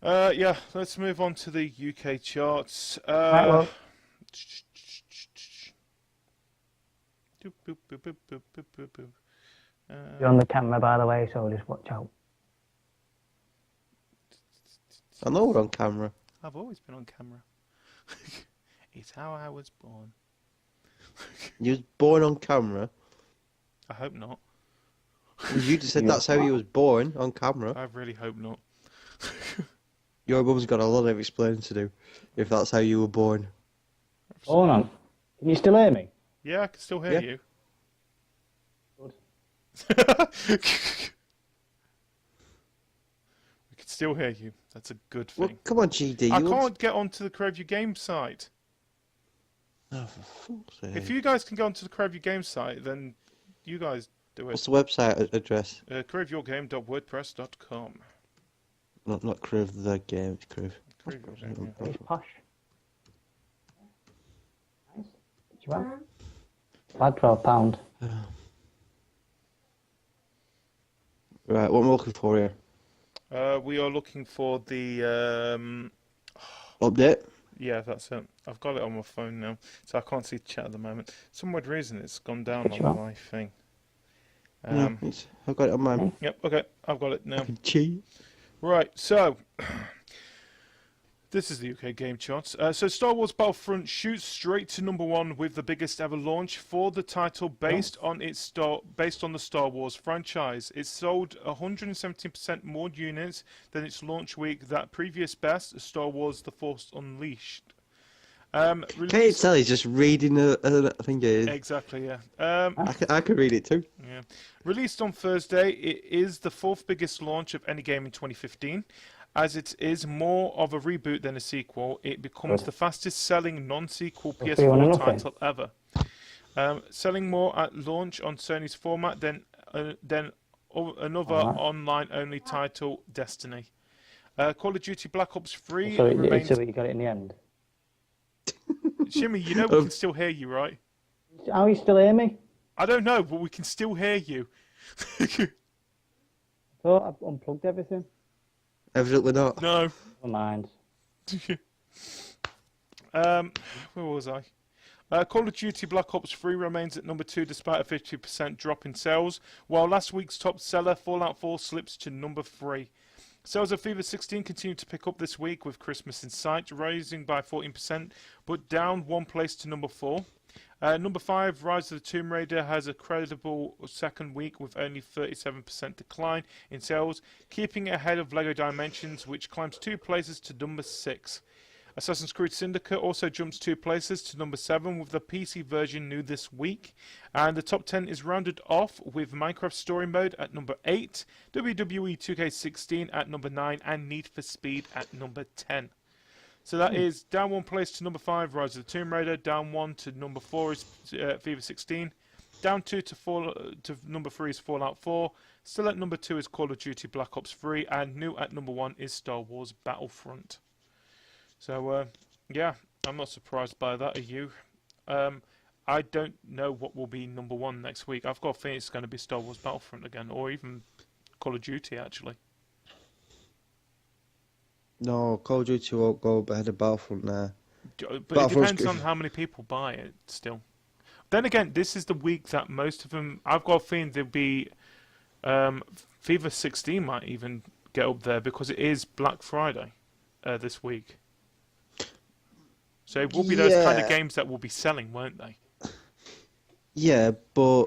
Yeah, let's move on to the UK charts. Right, well. You're on the camera, by the way, so just watch out. I know we're on camera. I've always been on camera. It's how I was born. You was born on camera. I hope not. You just said that's how you was born on camera. I really hope not. Your mum's got a lot of explaining to do if that's how you were born. Hold on. Can you still hear me? Yeah, I can still hear you. Good. We can still hear you. That's a good thing. Well, come on, GD. I can't get onto the Crave Your Game site. Oh, for fuck's sake. If you guys can go onto the Crave Your Game site, then you guys do it. What's the website address? craveyourgame.wordpress.com. Not Crave the game, it's Crave. Crave Your Game, yeah. It's posh. Nice. What you want? Lad, £12. Right, what am I looking for here? We are looking for the Update? yeah, that's it. I've got it on my phone now, so I can't see chat at the moment. Some weird reason it's gone down What you on want? my thing. No, I've got it on mine. Yep, okay, I've got it now. Cheat. Right, so this is the UK game charts. So Star Wars Battlefront shoots straight to number 1 with the biggest ever launch for the title based on the Star Wars franchise. It sold 117% more units than its launch week. That previous best, Star Wars: The Force Unleashed. Can't you tell he's just reading a thing? Exactly, yeah. I can read it too. Yeah. Released on Thursday, it is the 4th biggest launch of any game in 2015. As it is more of a reboot than a sequel, it becomes the fastest selling non-sequel PS4 title ever. Selling more at launch on Sony's format than another online-only title, Destiny. Call of Duty Black Ops 3 remains... So you got it in the end? Shimmy, you know we can still hear you, right? How you still hear me? I don't know, but we can still hear you. Thought I've unplugged everything. Evidently not. No. Never mind. Where was I? Call of Duty Black Ops 3 remains at number 2 despite a 50% drop in sales, while last week's top seller, Fallout 4, slips to number 3. Sales of FIFA 16 continue to pick up this week with Christmas in sight, rising by 14%, but down 1 place to number 4. Number 5, Rise of the Tomb Raider, has a credible second week with only 37% decline in sales, keeping it ahead of LEGO Dimensions, which climbs 2 places to number 6. Assassin's Creed Syndicate also jumps 2 places to number 7 with the PC version new this week. And the top 10 is rounded off with Minecraft Story Mode at number 8, WWE 2K16 at number 9, and Need for Speed at number 10. So that is down 1 place to number 5, Rise of the Tomb Raider. Down 1 to number 4 is FIFA 16. Down 2 to number 3 is Fallout 4. Still at number 2 is Call of Duty Black Ops 3. And new at number 1 is Star Wars Battlefront. So, yeah, I'm not surprised by that. Are you? I don't know what will be number 1 next week. I've got a feeling it's going to be Star Wars Battlefront again, or even Call of Duty, actually. No, Call of Duty won't go ahead of Battlefront now. But it depends on how many people buy it still. Then again, this is the week that most of them... I've got a feeling there'll be... FIFA 16 might even get up there because it is Black Friday this week. So it will be those kind of games that will be selling, won't they? Yeah, but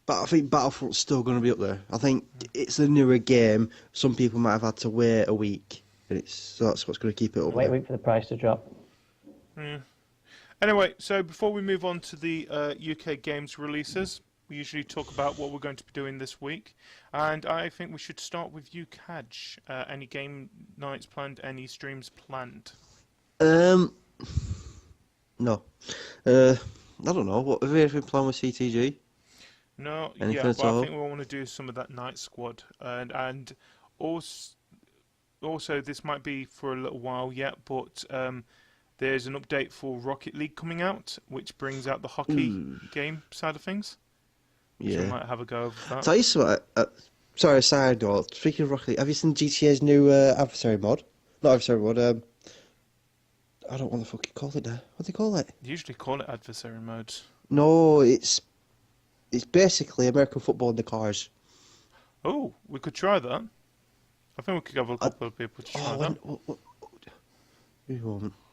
I think Battlefront's still going to be up there. I think it's a newer game. Some people might have had to wait a week, and so that's what's going to keep it up there. Wait for the price to drop. Yeah. Anyway, so before we move on to the UK games releases, we usually talk about what we're going to be doing this week. And I think we should start with you, Caj. Any game nights planned? Any streams planned? No. I don't know. What have you anything planned with CTG? No, Anything yeah, at but all? I think we want to do some of that Night Squad. And also, this might be for a little while yet, but there's an update for Rocket League coming out, which brings out the hockey game side of things. So we Yeah. might have a go over that. Tell you something. Sorry, side note. Speaking of Rocket League, have you seen GTA's new adversary mod? Not adversary mod. I don't want to fucking call it now. What do they call it? They usually call it adversary mode. No, it's basically American football in the cars. Oh, we could try that. I think we could have a couple of people to try that.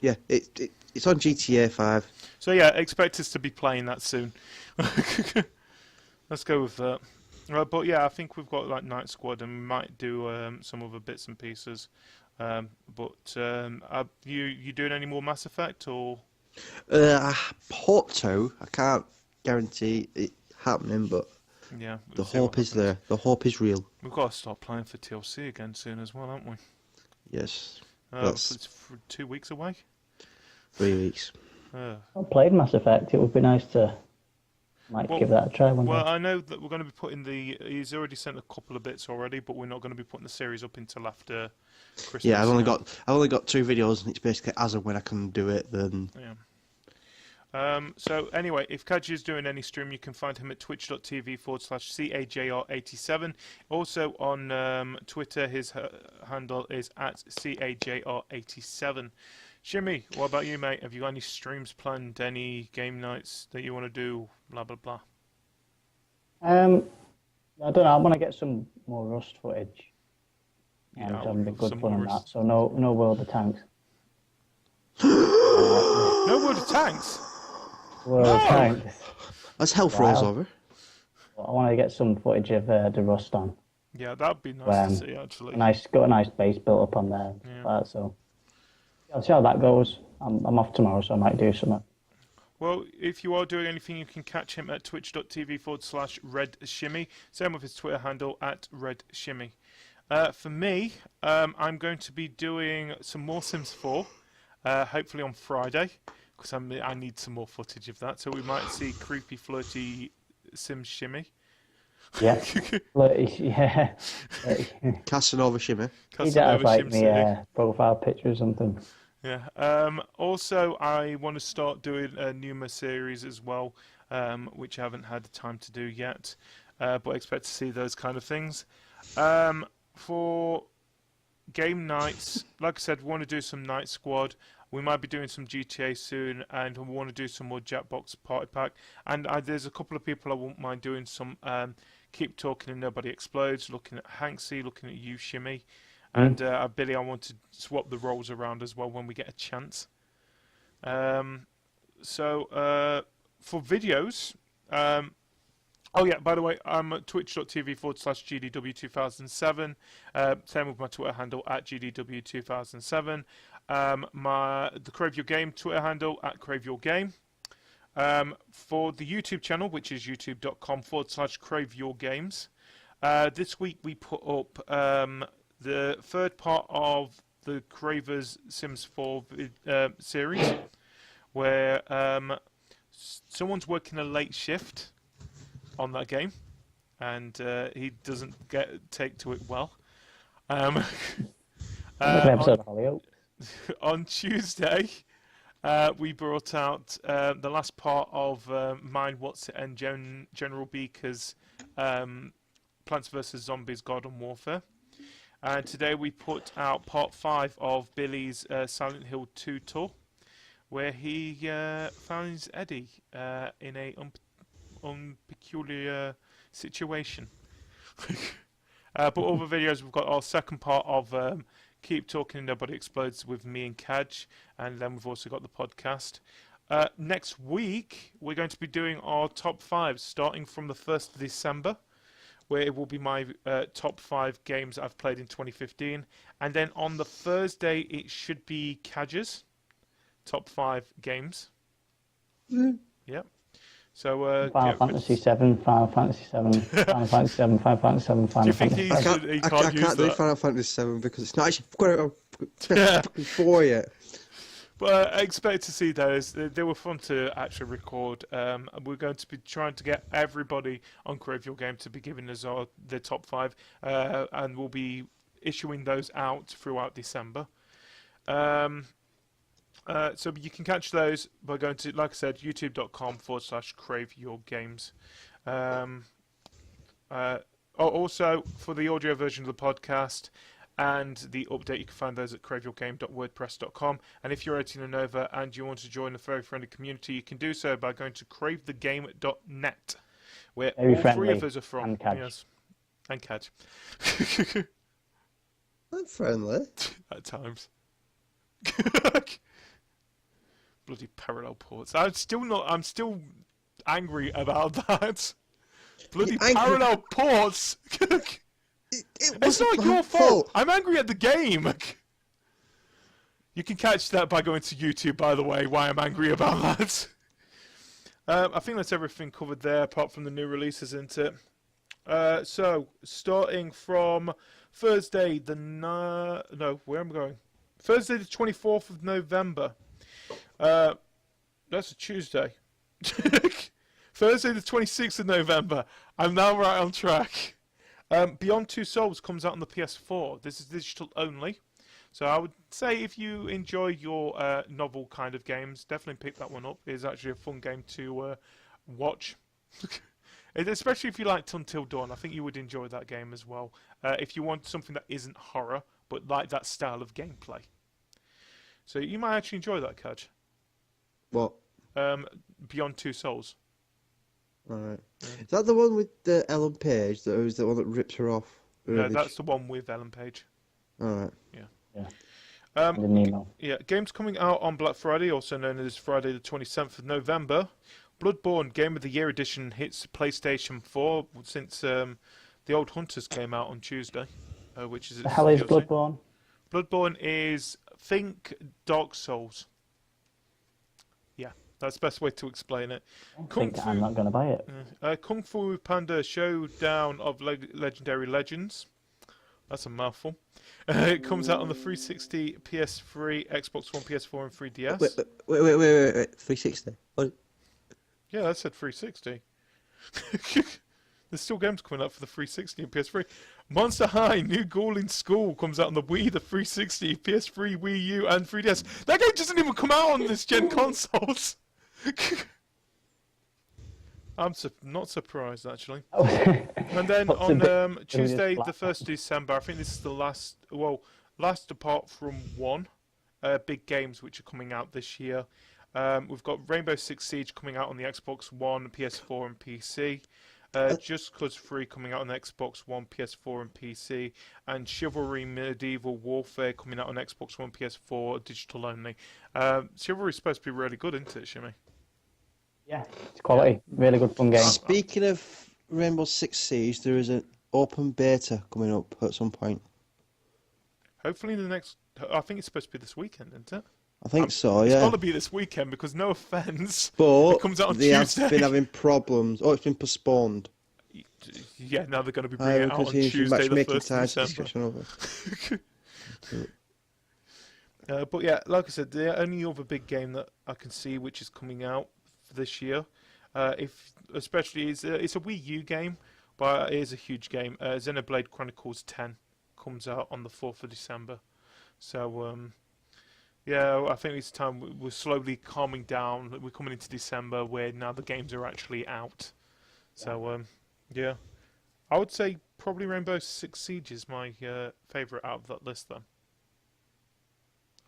Yeah, it's on GTA 5. So yeah, expect us to be playing that soon. Let's go with that. But yeah, I think we've got like Night Squad and we might do some other bits and pieces. But are you doing any more Mass Effect or? I hope to. I can't guarantee it happening, but Yeah, the we'll see what hope is happens. there. The hope is real. We've got to start playing for TLC again soon as well, haven't we? Yes. It's for 2 weeks away. 3 weeks. I've played Mass Effect. It would be nice to give that a try one Well, day. I know that we're going to be putting he's already sent a couple of bits already, but we're not going to be putting the series up until after Christmas. Yeah, I've only got 2 videos, and it's basically as and when I can do it. Then Yeah. So anyway, if Cajr is doing any stream, you can find him at twitch.tv/CAJR87. Also on Twitter, his handle is at CAJR87. Shimmy, what about you, mate? Have you got any streams planned? Any game nights that you want to do? Blah, blah, blah. I don't know. I want to get some more Rust footage. And Yeah, having a good some fun more on that. Rust. So no World of Tanks. No World of Tanks? World of Tanks. as hell froze over. I want to get some footage of the Rust on. Yeah, that'd be nice to see, actually. Got a nice base built up on there. Yeah. So I'll see how that goes. I'm off tomorrow, so I might do something. Well, if you are doing anything, you can catch him at twitch.tv/RedShimmy. Same with his Twitter handle at RedShimmy. For me, I'm going to be doing some more Sims 4, hopefully on Friday, because I need some more footage of that. So we might see creepy, flirty Sims Shimmy. Yeah. Yeah. Casanova Shimmy. He'd have like me profile picture or something. Yeah. Also, I want to start doing a Numa series as well, which I haven't had the time to do yet, but I expect to see those kind of things. For game nights, like I said, we want to do some Night Squad. We might be doing some GTA soon, and we want to do some more Jackbox Party Pack. And there's a couple of people I won't mind doing some Keep Talking and Nobody Explodes, looking at Hanksy, looking at you, Shimmy. And Billy, I want to swap the roles around as well when we get a chance. So for videos, oh yeah, by the way, I'm at twitch.tv/GDW2007. Same with my Twitter handle at GDW2007. The Crave Your Game Twitter handle at Crave Your Game. For the YouTube channel, which is youtube.com/Crave Your Games. This week we put up the third part of the Cravers Sims 4 series, where someone's working a late shift on that game, and he doesn't take to it well. On Tuesday, we brought out the last part of Mine, What's It, and General Beaker's Plants vs. Zombies Garden Warfare. And today we put out part 5 of Billy's Silent Hill 2 tour, where he finds Eddie in a unpeculiar situation. But all the videos, we've got our second part of Keep Talking Nobody Explodes with me and Cajr, and then we've also got the podcast. Next week, we're going to be doing our top 5, starting from the 1st of December, where it will be my top 5 games I've played in 2015. And then on the Thursday, it should be Cajr's top 5 games. Yep. So, Final Fantasy 7, Final Fantasy 7, Final Fantasy 7, Final Fantasy 7, Final do you think Fantasy I 7. can't do that? Final Fantasy 7 because it's not actually fucking 4 yet. But I expect to see those. They were fun to actually record. We're going to be trying to get everybody on Crave Your Game to be giving us their top 5, and we'll be issuing those out throughout December. So you can catch those by going to, like I said, youtube.com/Crave Your Games. Also, for the audio version of the podcast and the update, you can find those at craveyourgame.wordpress.com. And if you're 18 and over and you want to join a very friendly community, you can do so by going to cravethegame.net, where Very all friendly, three of us are from. and Cajr. Yes, and Cajr. I'm friendly. At times. Bloody parallel ports. I'm still angry about that. Bloody parallel ports. It's not your fault. I'm angry at the game. You can catch that by going to YouTube, by the way, why I'm angry about that. I think that's everything covered there, apart from the new releases, isn't it? So, starting from Thursday, where am I going? Thursday the 24th of November. That's a Tuesday. Thursday the 26th of November. I'm now right on track. Beyond Two Souls comes out on the PS4. This is digital only. So I would say if you enjoy your novel kind of games, definitely pick that one up. It's actually a fun game to watch. Especially if you liked Until Dawn. I think you would enjoy that game as well. If you want something that isn't horror, but like that style of gameplay. So you might actually enjoy that, Cajr. What? Beyond Two Souls. Alright. Is that the one with the Ellen Page? That was the one that rips her off? No, that's the one with Ellen Page. Alright. Yeah. Um, Email. Yeah, games coming out on Black Friday, also known as Friday the 27th of November. Bloodborne Game of the Year Edition hits PlayStation 4 since the Old Hunters came out on Tuesday, which is... The hell is Bloodborne? Bloodborne is, think, Dark Souls. Yeah, that's the best way to explain it. I'm not going to buy it. Kung Fu Panda Showdown of Legendary Legends. That's a mouthful. It comes out on the 360, PS3, Xbox One, PS4, and 3DS. Wait. 360? What? Yeah, I said 360. There's still games coming out for the 360 and PS3. Monster High New Ghoul in School comes out on the Wii, the 360, PS3, Wii U, and 3DS. That game doesn't even come out on this gen consoles. I'm not surprised, actually. And then on Tuesday, the 1st of December, I think this is the last apart from one, big games which are coming out this year. We've got Rainbow Six Siege coming out on the Xbox One, PS4, and PC. Just Cause 3 coming out on the Xbox One, PS4, and PC. And Chivalry Medieval Warfare coming out on Xbox One, PS4, digital only. Chivalry's supposed to be really good, isn't it, Shimmy? Yeah, it's quality. Really good fun game. Speaking of Rainbow Six Siege, there is an open beta coming up at some point. Hopefully the next... I think it's supposed to be this weekend, isn't it? I think so, It's yeah. got to be this weekend because, no offence, But it comes out on they Tuesday. have been having problems. Oh, it's been postponed. Yeah, now they're going to be bringing it out on Tuesday, the 1st of December. But yeah, like I said, the only other big game that I can see which is coming out for this year, it's a Wii U game, but it is a huge game. Xenoblade Chronicles 10 comes out on the 4th of December. So, yeah, I think it's time we're slowly calming down. We're coming into December where now the games are actually out. So, yeah. I would say probably Rainbow Six Siege is my favourite out of that list. Then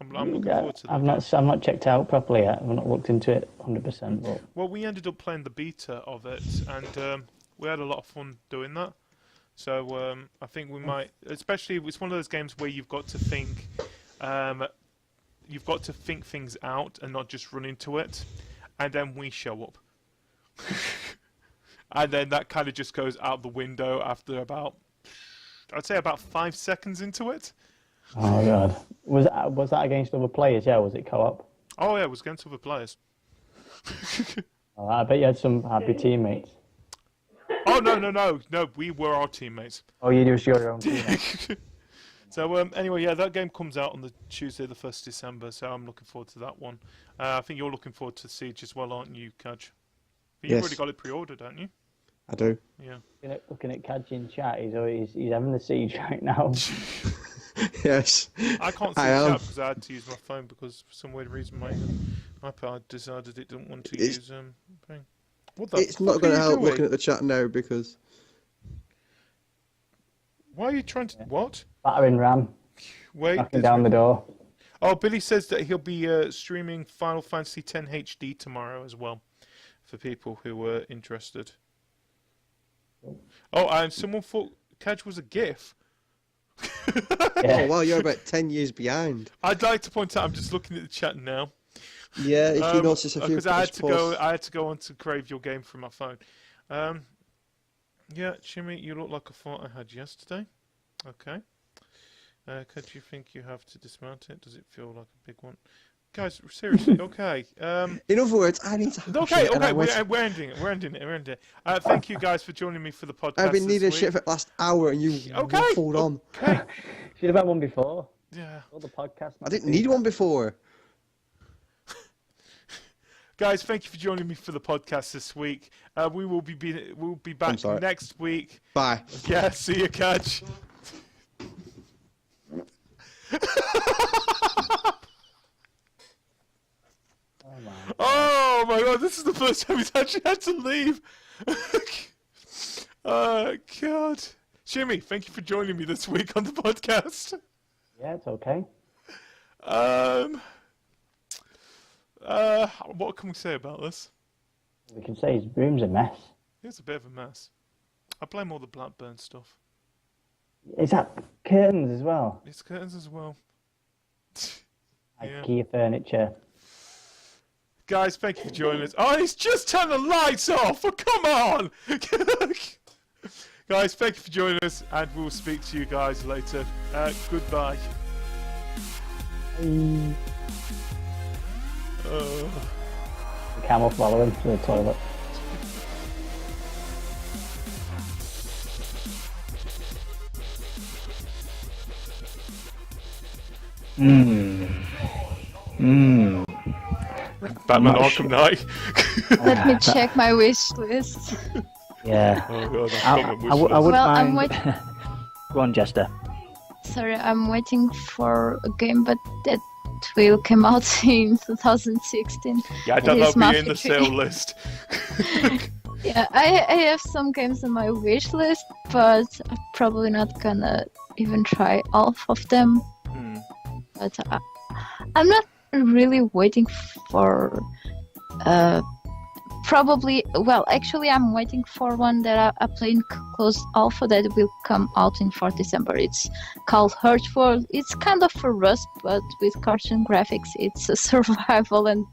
I'm looking forward to that. I've not checked out properly yet. I've not looked into it 100%. But... Well, we ended up playing the beta of it, and we had a lot of fun doing that. So I think we might, especially it's one of those games where you've got to think things out and not just run into it, and then we show up. And then that kind of just goes out the window after I'd say about 5 seconds into it. Oh god, was that against other players? Yeah, was it co-op? Oh yeah, it was against other players. Oh, I bet you had some happy teammates. Oh no, we were our teammates. Oh, you just your own teammates. So anyway, yeah, that game comes out on the Tuesday, the 1st December. So I'm looking forward to that one. I think you're looking forward to Siege as well, aren't you, Cajr? But you've already got it pre-ordered, haven't you? I do. Yeah. Looking at Cajr in chat, he's having the Siege right now. Yes. I can't see chat because I had to use my phone because for some weird reason my iPad decided it didn't want to use thing. What the It's not going to help looking at the chat now because. Why are you trying to what? Battering ram. Wait. Knocking down the door. Oh, Billy says that he'll be streaming Final Fantasy X HD tomorrow as well, for people who were interested. Oh, and someone thought Cajr was a GIF. Oh wow, you're about 10 years behind. I'd like to point out I'm just looking at the chat now. Yeah, if you notice a few because I had to go on to Crave Your Game from my phone. Yeah, Shimmy, you look like a fart I had yesterday. Okay. Could you think you have to dismount it? Does it feel like a big one? Guys, seriously, okay. In other words, I need to have okay, shit, okay, we're ending it. We're ending it. Thank you guys for joining me for the podcast. I've been needing shit for the last hour and you waffled on. Okay. Should have had one before. Yeah. All the podcast. I didn't need one before. Guys, thank you for joining me for the podcast this week. We'll be back next week. Bye. Yeah, see you, Cajr. Oh my god, this is the first time he's actually had to leave. God. Shimmy, thank you for joining me this week on the podcast. Yeah, it's okay. What can we say about this? We can say his room's a mess. It's a bit of a mess. I blame all the Blackburn stuff. Is that curtains as well? It's curtains as well. IKEA furniture. Guys, thank you for joining us. Oh, he's just turned the lights off! Oh, come on! Guys, thank you for joining us, and we'll speak to you guys later. Goodbye. The camel following to the toilet. Batman Arkham Knight. Let me check my wish list. Yeah. Oh god, I would I'm mind. Go on, Jester. Sorry, I'm waiting for a game, but that will come out in 2016. Yeah, I don't know be in the sale list. Yeah, I have some games on my wish list, but I'm probably not gonna even try all of them. But I'm not really waiting for actually I'm waiting for one that I play in closed alpha that will come out in 4th December. It's called Heartworld. It's kind of a Rust, but with cartoon graphics. It's a survival and